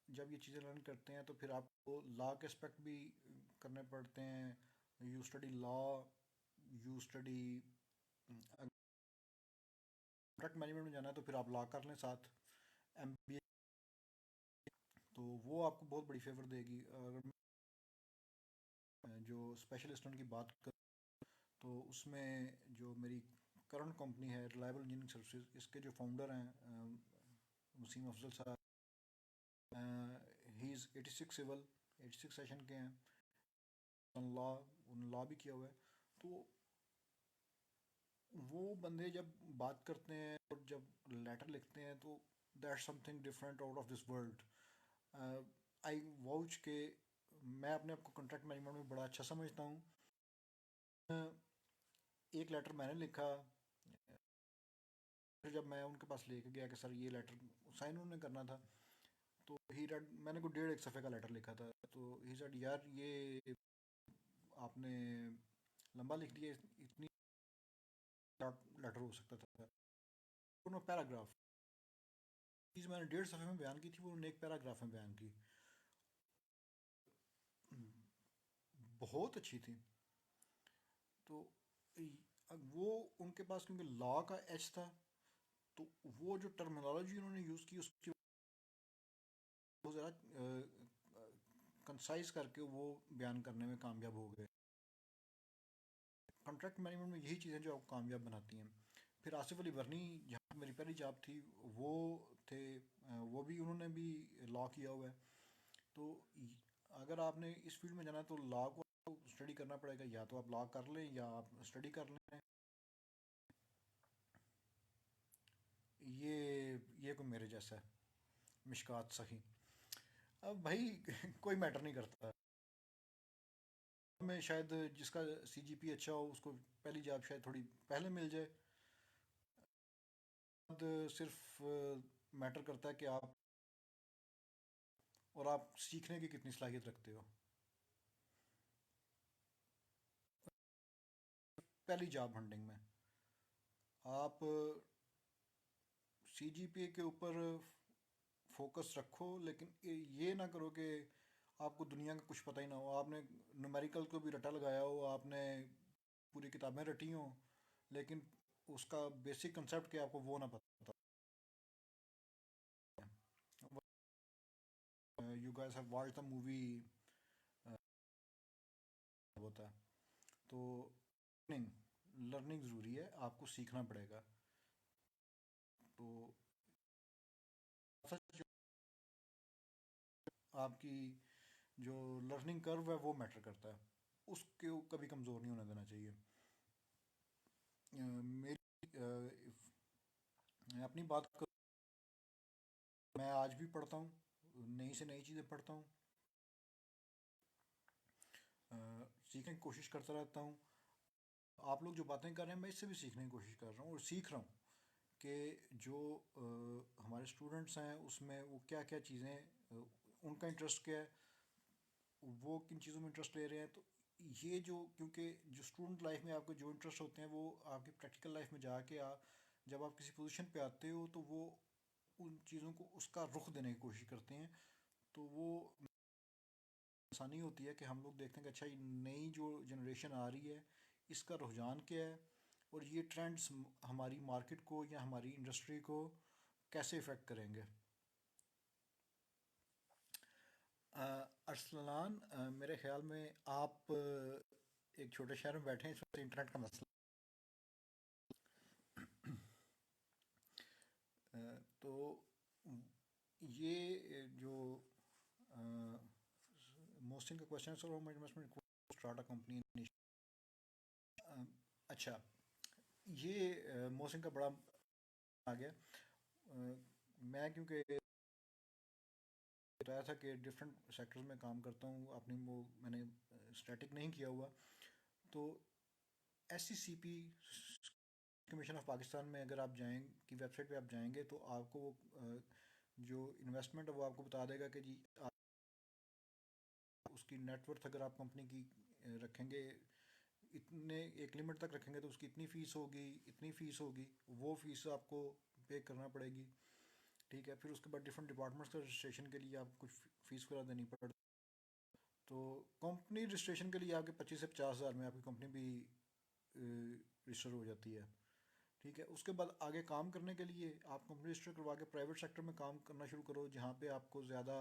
जब ये चीज़ें लर्न करते हैं तो फिर आपको लॉ के एस्पेक्ट भी करने पड़ते हैं। You study law, you study contract management में जाना है तो फिर आप लॉ कर लें साथ, एमबीए, तो वो आपको बहुत बड़ी फेवर देगी। अगर जो स्पेशल स्टूडेंट की बात कर तो उसमें जो मेरी करंट कंपनी है रिलायबल इंजीनियरिंग सर्विसेज, इसके जो फाउंडर हैं वसीम अफजल साहब, ही इज़ 86 सिविल, 86 सेशन के हैं लॉ, उन्होंने लॉ भी किया हुआ है। तो वो बंदे जब बात करते हैं और जब लेटर लिखते हैं तो that's something different out of this world. I vouch के मैं अपने आप को कॉन्ट्रैक्ट मैनेजमेंट में बड़ा अच्छा समझता हूँ। एक लेटर मैंने लिखा, फिर जब मैं उनके पास लेके गया कि सर ये लेटर साइन उन्होंने करना था, तो ही रेड, मैंने कोई 1.5 सफ़े का लेटर लिखा था, तो ही सेड यार ये आपने लंबा लिख दिया, इतनी लेटर हो सकता था। उन्होंने पैराग्राफ चीज़ मैंने 1.5 सफ़े में बयान की थी, वो उन्होंने एक पैराग्राफ में बयान की, बहुत अच्छी थी। तो वो उनके पास क्योंकि लॉ का एच था, तो वो जो टर्मिनोलॉजी उन्होंने यूज़ की उसकी वो ज़रा कंसाइज करके वो बयान करने में कामयाब हो गए। कॉन्ट्रैक्ट मैनेजमेंट में यही चीज़ें जो आपको कामयाब बनाती हैं। फिर आसिफ अली वर्नी, जहाँ मेरी पहली जॉब थी, वो थे, वो भी उन्होंने भी लॉ किया हुआ है। तो अगर आपने इस फील्ड में जाना है तो लॉ को स्टडी करना पड़ेगा, या तो आप लॉ कर लें या आप स्टडी कर लें। ये कोई मेरे जैसा है, मिशकात सही। अब भाई कोई मैटर नहीं करता। में शायद जिसका सीजीपी अच्छा हो उसको पहली जॉब शायद थोड़ी पहले मिल जाए। बाद सिर्फ मैटर करता है कि आप और आप सीखने की कितनी सलाहियत रखते हो। पहली जॉब हंटिंग में आप सीजीपीए के ऊपर फोकस रखो, लेकिन ये ना करो कि आपको दुनिया का कुछ पता ही ना हो। आपने न्यूमेरिकल को भी रटा लगाया हो, आपने पूरी किताबें रटी हों, लेकिन उसका बेसिक कंसेप्ट क्या आपको वो ना पता। You guys have watched the movie होता है, तो लर्निंग लर्निंग ज़रूरी है, आपको सीखना पड़ेगा। तो आपकी जो लर्निंग कर्व है वो मैटर करता है, उसके कभी कमज़ोर नहीं होने देना चाहिए। मेरी मैं अपनी बात कर, मैं आज भी पढ़ता हूँ, नई से नई चीज़ें पढ़ता हूँ, सीखने की कोशिश करता रहता हूँ। आप लोग जो बातें कर रहे हैं मैं इससे भी सीखने की कोशिश कर रहा हूँ और सीख रहा हूँ कि जो हमारे स्टूडेंट्स हैं उसमें वो क्या क्या चीज़ें उनका इंटरेस्ट क्या है, वो किन चीज़ों में इंटरेस्ट ले रहे हैं। तो ये जो, क्योंकि जो स्टूडेंट लाइफ में आपको जो इंटरेस्ट होते हैं वो आपकी प्रैक्टिकल लाइफ में जाके जब आप किसी पोजीशन पे आते हो तो वो उन चीज़ों को उसका रुख देने की कोशिश करते हैं। तो वो आसानी होती है कि हम लोग देखते हैं कि अच्छा ये नई जो जनरेशन आ रही है इसका रुझान क्या है, और ये ट्रेंड्स हमारी मार्केट को या हमारी इंडस्ट्री को कैसे इफ़ेक्ट करेंगे? अरसलान, मेरे ख्याल में आप एक छोटे शहर में बैठे हैं, इस वजह से इंटरनेट का मसला। तो ये जो मोहसिन का क्वेश्चन है, sir home investment start a company. अच्छा, ये मोहसिन का बड़ा आ गया। मैं क्योंकि बताया था कि डिफरेंट सेक्टर्स में काम करता हूँ, अपनी वो मैंने स्टैटिक नहीं किया हुआ। तो SCCP, कमीशन ऑफ पाकिस्तान में अगर आप जाएं की वेबसाइट पे आप जाएंगे तो आपको वो जो इन्वेस्टमेंट है वो आपको बता देगा कि जी उसकी नेटवर्थ अगर आप कंपनी की रखेंगे, इतने एक लिमिट तक रखेंगे तो उसकी इतनी फ़ीस होगी, इतनी फ़ीस होगी, वो फ़ीस आपको पे करना पड़ेगी। ठीक है, फिर उसके बाद डिफरेंट डिपार्टमेंट्स का रजिस्ट्रेशन के लिए आपको कुछ फ़ीस वगैरह देनी पड़ती। तो कंपनी रजिस्ट्रेशन के लिए आपके 25 से 50 हज़ार में आपकी कंपनी भी रजिस्टर हो जाती है। ठीक है, उसके बाद आगे काम करने के लिए आप कंपनी रजिस्टर करवा के प्राइवेट सेक्टर में काम करना शुरू करो, जहाँ पे आपको ज़्यादा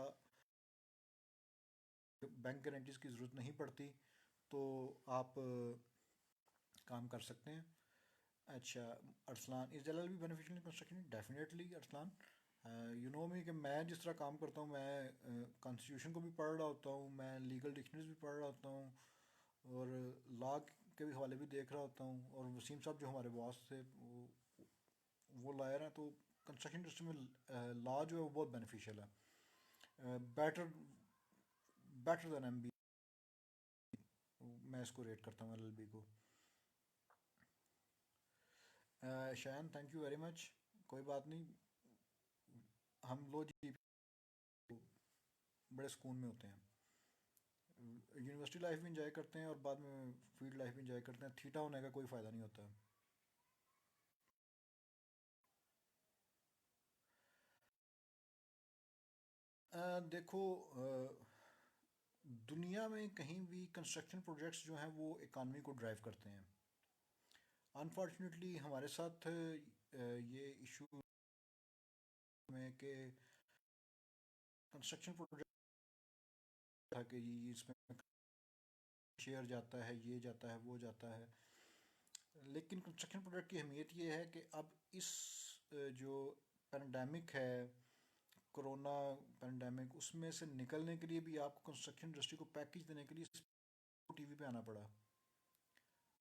बैंक गारंटीज़ की ज़रूरत नहीं पड़ती, तो आप काम कर सकते हैं। अच्छा, अरसलान, इस जलाल भी beneficial in construction? Definitely Arsalan, you know me कि मैं जिस तरह काम करता हूँ, मैं कॉन्स्टिट्यूशन को भी पढ़ रहा होता हूँ, मैं लीगल डिक्शनरीज भी पढ़ रहा होता हूँ, और लॉ के भी हवाले भी देख रहा होता हूँ। और वसीम साहब जो हमारे बॉस थे वो लॉयर हैं, तो कंस्ट्रक्शन इंडस्ट्री में लॉ जो है वो बहुत बेनिफिशियल है। बेटर बेटर देन MBA मैं इसको रेट करता हूँ, LLB को। Shayan, thank you very much. कोई बात नहीं, हम लोग जी बड़े सुकून में होते हैं। यूनिवर्सिटी लाइफ भी इंजॉय करते हैं और बाद में फील्ड लाइफ भी इंजॉय करते हैं। थीटा होने का कोई फ़ायदा नहीं होता। देखो, दुनिया में कहीं भी कंस्ट्रक्शन प्रोजेक्ट्स जो हैं वो इकानमी को ड्राइव करते हैं। अनफॉर्चुनेटली हमारे साथ ये इशू में कि कंस्ट्रक्शन प्रोजेक्ट था कि ये इसमें शेयर जाता है, ये जाता है, वो जाता है। लेकिन कंस्ट्रक्शन प्रोजेक्ट की अहमियत ये है कि अब इस जो पैंडमिक है, कोरोना पैंडमिक, उसमें से निकलने के लिए भी आपको कंस्ट्रक्शन इंडस्ट्री को पैकेज देने के लिए टीवी पे आना पड़ा।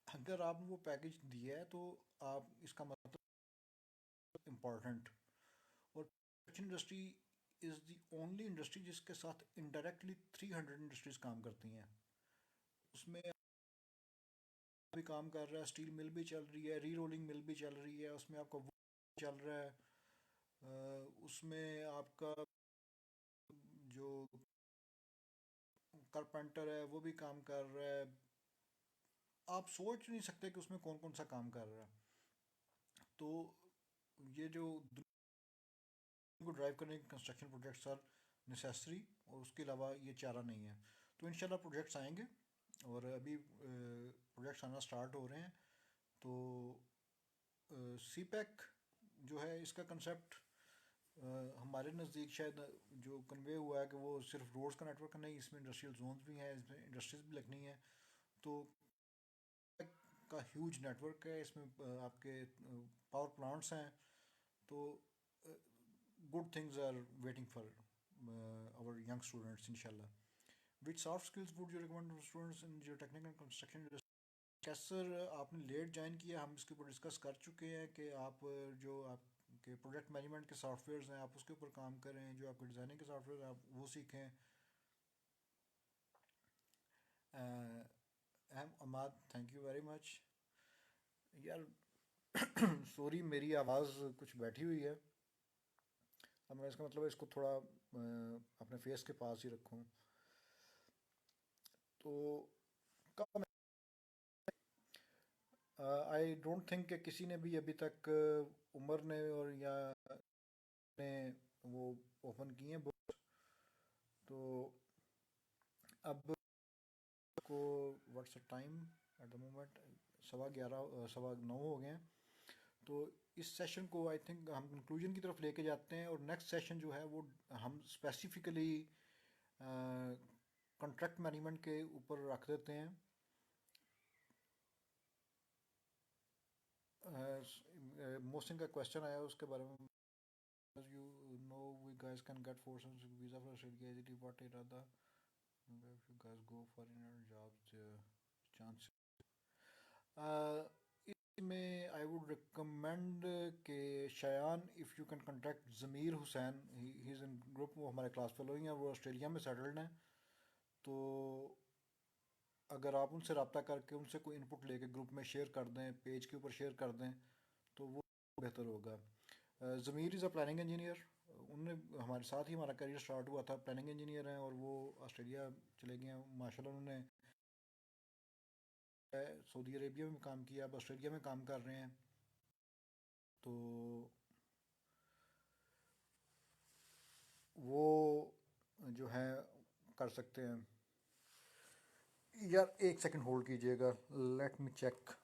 अगर आपने वो पैकेज दिया है तो आप इसका मतलब इम्पोर्टेंट। और construction industry is the only industry जिसके साथ इनडायरेक्टली 300 इंडस्ट्रीज काम करती हैं। उसमें भी काम कर रहा है, स्टील मिल भी चल रही है, री रोलिंग मिल भी चल रही है, उसमें आपका वो चल रहा है, उसमें आपका जो कारपेंटर है वो भी काम कर रहा है। आप सोच नहीं सकते कि उसमें कौन कौन सा काम कर रहा है। तो ये जो को ड्राइव करने के कंस्ट्रक्शन प्रोजेक्ट्स आर नेसेसरी, और उसके अलावा ये चारा नहीं है। तो इंशाल्लाह प्रोजेक्ट्स आएंगे, और अभी प्रोजेक्ट्स आना स्टार्ट हो रहे हैं। तो CPEC जो है, इसका कंसेप्ट हमारे नज़दीक शायद जो कन्वे हुआ है कि वो सिर्फ रोड्स का नेटवर्क नहीं, इसमें इंडस्ट्रियल जोन्स भी हैं, इसमें इंडस्ट्रीज भी लगनी है। तो का ह्यूज नेटवर्क है, इसमें आपके पावर प्लांट्स हैं। तो good things are waiting for our young students, inshallah. Which soft skills would you recommend to students in geotechnical and construction industry? कैसर, आपने लेट ज्वाइन किया, हम इसके ऊपर डिस्कस कर चुके हैं कि आप जो आपके प्रोजेक्ट मैनेजमेंट के सॉफ्टवेयर्स हैं आप उसके ऊपर काम करें, जो आपके डिज़ाइनिंग के सॉफ्टवेयर हैं आप वो सीखें। M Amad, thank you very much. यार सॉरी, मेरी आवाज़ कुछ बैठी हुई है। अब मैं इसका मतलब है इसको थोड़ा अपने फेस के पास ही रखूं। तो कब आई डोंट थिंक कि किसी ने भी अभी तक उमर ने और या ने वो ओपन किए हैं बुक। तो अब को what's the time eight the moment? 11:15 11:09 हो गए हैं। तो इस सेशन को आई थिंक हम कंक्लूजन की तरफ लेके जाते हैं, और नेक्स्ट सेशन जो है वो हम स्पेसिफिकली कॉन्ट्रैक्ट मैनेजमेंट के ऊपर रख देते हैं। मोहसिन का क्वेश्चन आया उसके बारे में, you know we guys can get 4 visa for Australia easily, what are the if you guys go for in jobs chances? इसमें आई वुड रिकमेंड के Shayan, if you can contact Zamir Hussain, he is in group, वो हमारे class fellow ही हैं, वो Australia में settled हैं। तो अगर आप उनसे रब्ता करके उनसे कोई इनपुट लेके ग्रुप में शेयर कर दें, पेज के ऊपर शेयर कर दें, तो वो बेहतर होगा। ज़मीर इज़ अ प्लानिंग इंजीनियर, उनने हमारे साथ ही हमारा करियर स्टार्ट हुआ था, प्लानिंग इंजीनियर हैं, और वो ऑस्ट्रेलिया चले गए हैं माशाल्लाह। उन्होंने सऊदी अरेबिया में काम किया, अब ऑस्ट्रेलिया में काम कर रहे हैं। तो वो जो है कर सकते हैं। यार एक सेकंड होल्ड कीजिएगा, लेट मी चेक।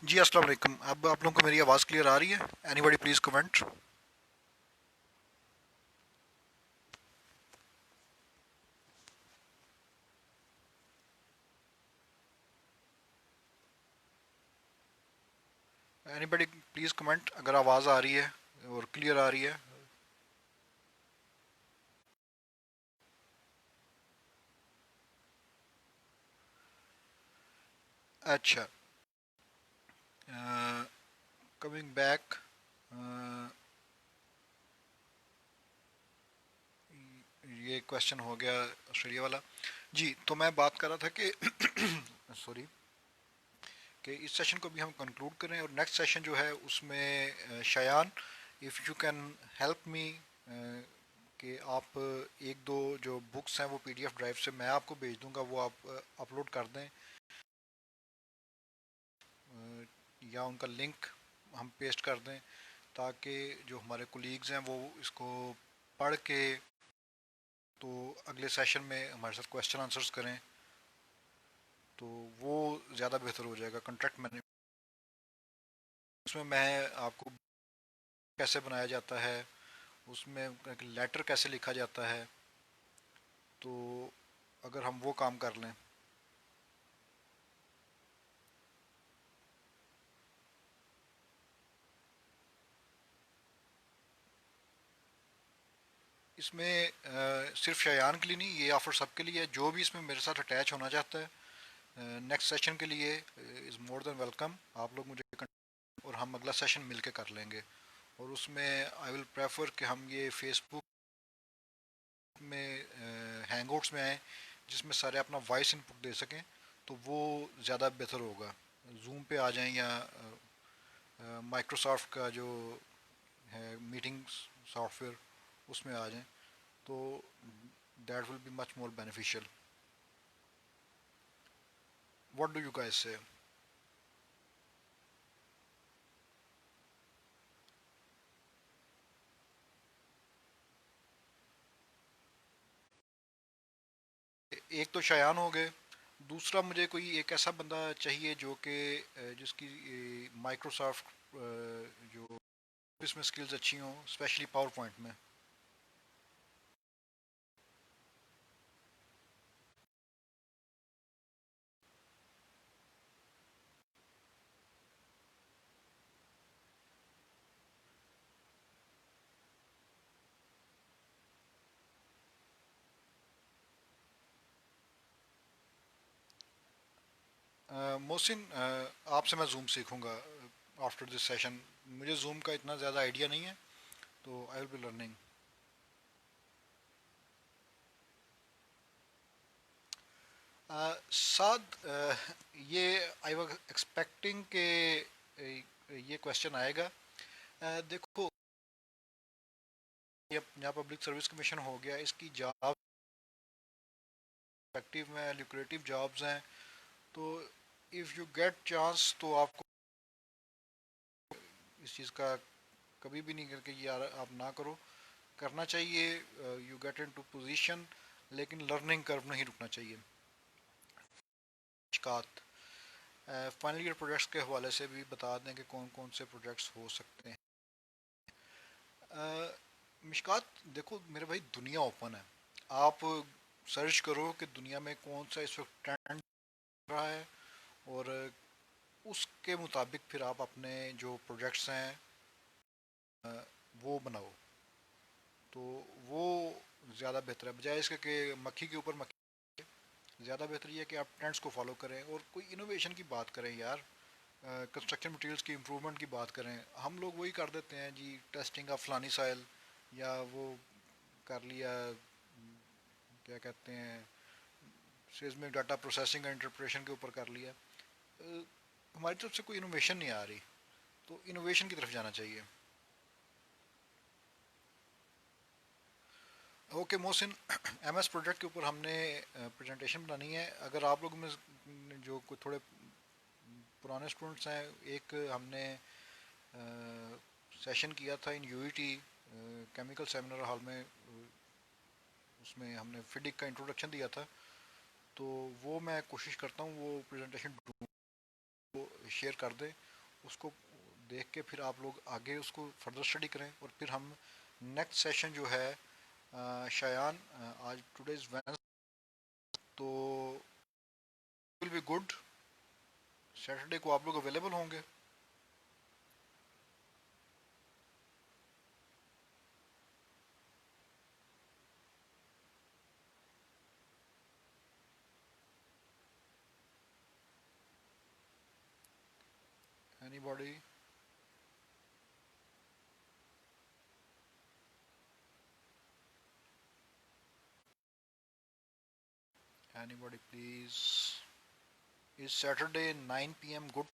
जी अस्सलाम वालेकुम, अब आप लोगों को मेरी आवाज़ क्लियर आ रही है? Anybody please comment. Anybody please comment अगर आवाज़ आ रही है और क्लियर आ रही है। अच्छा, कमिंग बैक, ये क्वेश्चन हो गया ऑस्ट्रेलिया वाला। जी, तो मैं बात कर रहा था कि सॉरी, कि इस सेशन को भी हम कंक्लूड करें, और नेक्स्ट सेशन जो है उसमें Shayan, if you can help me, कि आप एक दो जो बुक्स हैं वो पीडीएफ ड्राइव से मैं आपको भेज दूंगा, वो आप अपलोड कर दें, या उनका लिंक हम पेस्ट कर दें, ताकि जो हमारे कोलीग्स हैं वो इसको पढ़ के तो अगले सेशन में हमारे साथ क्वेश्चन आंसर्स करें, तो वो ज़्यादा बेहतर हो जाएगा। कॉन्ट्रैक्ट मैनेजमेंट, उसमें मैं आपको कैसे बनाया जाता है, उसमें लेटर कैसे लिखा जाता है, तो अगर हम वो काम कर लें। इसमें सिर्फ शयान के लिए नहीं, ये ऑफ़र सबके लिए है, जो भी इसमें मेरे साथ अटैच होना चाहता है नेक्स्ट सेशन के लिए इज़ मोर देन वेलकम। आप लोग मुझे और हम अगला सेशन मिल के कर लेंगे, और उसमें आई विल प्रेफर कि हम ये फेसबुक में हैंगआउट्स में आएँ, जिसमें सारे अपना वॉइस इनपुट दे सकें, तो वो ज़्यादा बेहतर होगा। जूम पे आ जाएं, या माइक्रोसॉफ्ट का जो है मीटिंग सॉफ्टवेयर, उसमें आ जाएं, तो that will be much more beneficial. What do you guys से? एक तो शयान हो गए, दूसरा मुझे कोई एक ऐसा बंदा चाहिए जो कि जिसकी माइक्रोसॉफ्ट जो ऑफिस में स्किल्स अच्छी हों, स्पेशली पावर पॉइंट में। मोहसिन, आपसे मैं जूम सीखूंगा आफ्टर दिस सेशन। मुझे जूम का इतना ज़्यादा आइडिया नहीं है, तो आई विल बी लर्निंग। साद, ये आई वाज एक्सपेक्टिंग के ये क्वेश्चन आएगा। देखो, ये यहाँ पब्लिक सर्विस कमीशन हो गया, इसकी जॉब एक्टिव में ल्यूक्रेटिव जॉब्स हैं। तो इफ़ यू गेट चांस तो आपको इस चीज़ का कभी भी नहीं करके यार आप ना करो, करना चाहिए। You get in to position, लेकिन लर्निंग कर्व नहीं रुकना चाहिए। शिकात फाइनल ईयर प्रोजेक्ट्स के हवाले से भी बता दें कि कौन कौन से प्रोजेक्ट्स हो सकते हैं। मिशकात देखो मेरे भाई, दुनिया ओपन है। आप सर्च करो कि दुनिया में कौन सा इस वक्त ट्रेंड रहा है, और उसके मुताबिक फिर आप अपने जो प्रोजेक्ट्स हैं वो बनाओ। तो वो ज़्यादा बेहतर है, बजाय इसके कि मक्खी के ऊपर मक्खी। ज़्यादा बेहतर ये है कि आप ट्रेंड्स को फॉलो करें और कोई इनोवेशन की बात करें यार। कंस्ट्रक्शन मटेरियल्स की इम्प्रूवमेंट की बात करें। हम लोग वही कर देते हैं जी, टेस्टिंग ऑफ फलानी साइल, या वो कर लिया, क्या कहते हैं, seismic data processing and interpretation के ऊपर कर लिया। हमारी तरफ से कोई इनोवेशन नहीं आ रही, तो इनोवेशन की तरफ जाना चाहिए। ओके मोहसिन, एमएस प्रोजेक्ट के ऊपर हमने प्रेजेंटेशन बनानी है। अगर आप लोग में जो कोई थोड़े पुराने स्टूडेंट्स हैं, एक हमने सेशन किया था इन यूईटी केमिकल सेमिनार हॉल में, उसमें हमने फिडिक का इंट्रोडक्शन दिया था। तो वो मैं कोशिश करता हूँ वो प्रेजेंटेशन शेयर कर दे, उसको देख के फिर आप लोग आगे उसको फर्दर स्टडी करें। और फिर हम नेक्स्ट सेशन जो है शायान, आज टुडेज वेडनेसडे, तो विल बी गुड। सैटरडे को आप लोग अवेलेबल होंगे? Anybody? Anybody please? Is Saturday 9 PM good?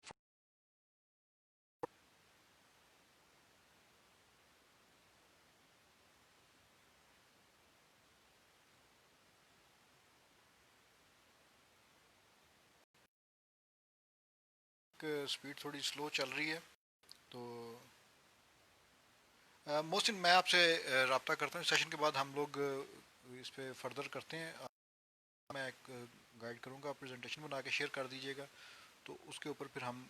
Speed थोड़ी स्लो चल रही है। तो मोहसिन, मैं आपसे रब्ता करता हूँ सेशन के बाद, हम लोग इस पे फर्दर करते हैं। मैं एक गाइड करूँगा, प्रेजेंटेशन बना के शेयर कर दीजिएगा, तो उसके ऊपर फिर हम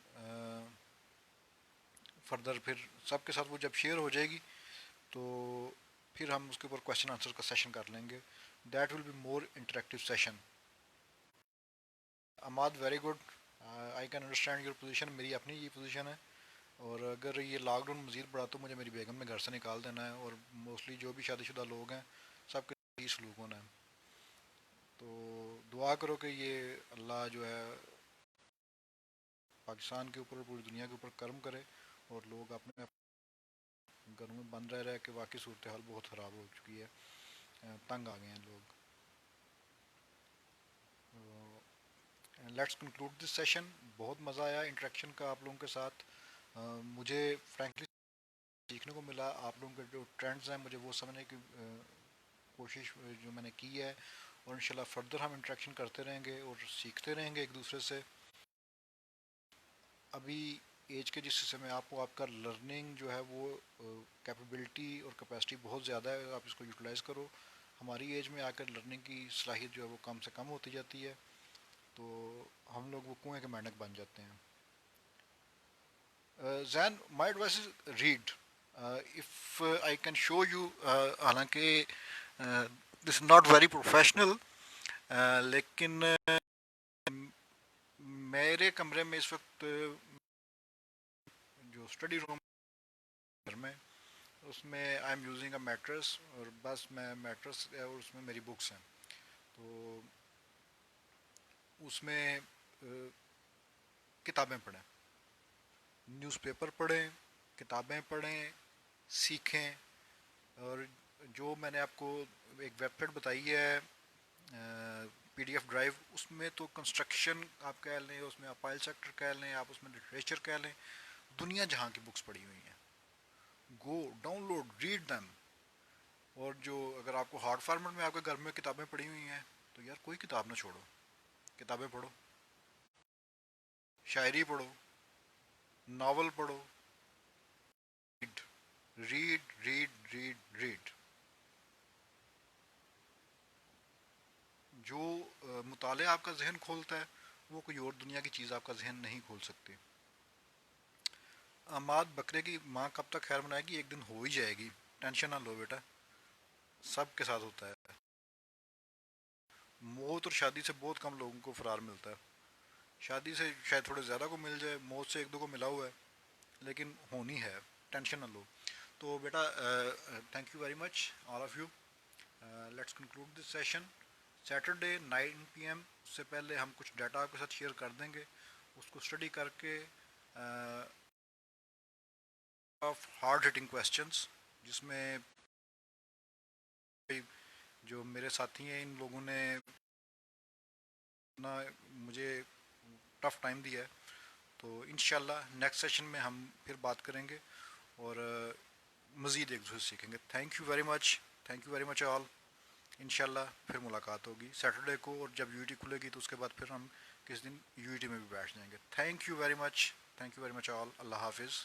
फर्दर फिर सबके साथ वो जब शेयर हो जाएगी तो फिर हम उसके ऊपर क्वेश्चन आंसर का सेशन कर लेंगे। That will be more interactive session. Amad, very good. I can understand your position. मेरी अपनी ये पोजीशन है, और अगर ये लॉकडाउन मज़ीद बढ़ा तो मुझे मेरी बेगम ने घर से निकाल देना है, और मोस्टली जो भी शादीशुदा लोग हैं सबके यही सलूक होना है। तो दुआ करो कि ये अल्लाह जो है पाकिस्तान के ऊपर और पूरी दुनिया के ऊपर कर्म करे, और लोग अपने घरों में बंद रह रहे कि वाकई सूरत हाल बहुत ख़राब हो चुकी है, तंग आ गए हैं लोग। Let's conclude this session. बहुत मज़ा आया इंटरेक्शन का आप लोगों के साथ। मुझे फ्रैंकली सीखने को मिला, आप लोगों के जो ट्रेंड्स हैं मुझे वो समझने की कोशिश जो मैंने की है, और इंशाल्लाह फर्दर हम इंटरेक्शन करते रहेंगे और सीखते रहेंगे एक दूसरे से। अभी एज के जिस हिस्से में आपको आपका लर्निंग जो है वो कैपेबिलिटी और कैपेसिटी बहुत ज़्यादा है, आप इसको यूटिलाइज़ करो। हमारी एज में आकर लर्निंग की सलाहियत जो है वो कम से कम होती जाती है, तो हम लोग वो कुएं के मेंढक बन जाते हैं। Jain, my advice is read. If I can show you, हालांकि दिस नॉट वेरी प्रोफेशनल, लेकिन मेरे कमरे में इस वक्त जो स्टडी रूम घर में, उसमें I am using a mattress, और बस मैं मैट्रेस है और उसमें मेरी बुक्स हैं। तो उसमें किताबें पढ़ें, न्यूज़पेपर पढ़ें, किताबें पढ़ें, सीखें। और जो मैंने आपको एक वेबसाइट बताई है पीडीएफ ड्राइव, उसमें तो कंस्ट्रक्शन आप कह लें, उसमें आप पाइल सेक्टर कह लें, आप उसमें लिटरेचर कह लें, दुनिया जहाँ की बुक्स पड़ी हुई हैं। गो डाउनलोड, रीड दैम। और जो अगर आपको हार्ड फॉर्मेट में आपके घर में किताबें पड़ी हुई हैं तो यार कोई किताब ना छोड़ो, किताबें पढ़ो, शायरी पढ़ो, नावल पढ़ो, रीड रीड रीड रीड। जो मुताले आपका जहन खोलता है, वो कोई और दुनिया की चीज़ आपका जहन नहीं खोल सकती। अमाद बकरे की माँ कब तक खैर मनाएगी, एक दिन हो ही जाएगी, टेंशन ना लो बेटा, सब के साथ होता है। मौत और शादी से बहुत कम लोगों को फरार मिलता है। शादी से शायद थोड़े ज़्यादा को मिल जाए, मौत से एक दो को मिला हुआ है, लेकिन होनी है, टेंशन ना लो। तो बेटा, thank you very much all of you. Let's conclude this session. Saturday 9 PM से पहले हम कुछ डाटा आपके साथ शेयर कर देंगे, उसको स्टडी करके ऑफ हार्ड हिटिंग क्वेश्चंस, जिसमें जो मेरे साथी हैं इन लोगों ने ना मुझे टफ टाइम दिया है। तो इंशाल्लाह नेक्स्ट सेशन में हम फिर बात करेंगे और मज़ीद एक दूसरे से सीखेंगे। Thank you very much, thank you very much all. इंशाल्लाह फिर मुलाकात होगी सैटरडे को, और जब यूईटी खुलेगी तो उसके बाद फिर हम किस दिन यूईटी में भी बैठ जाएंगे। Thank you very much, thank you very much all. अल्लाह हाफिज़।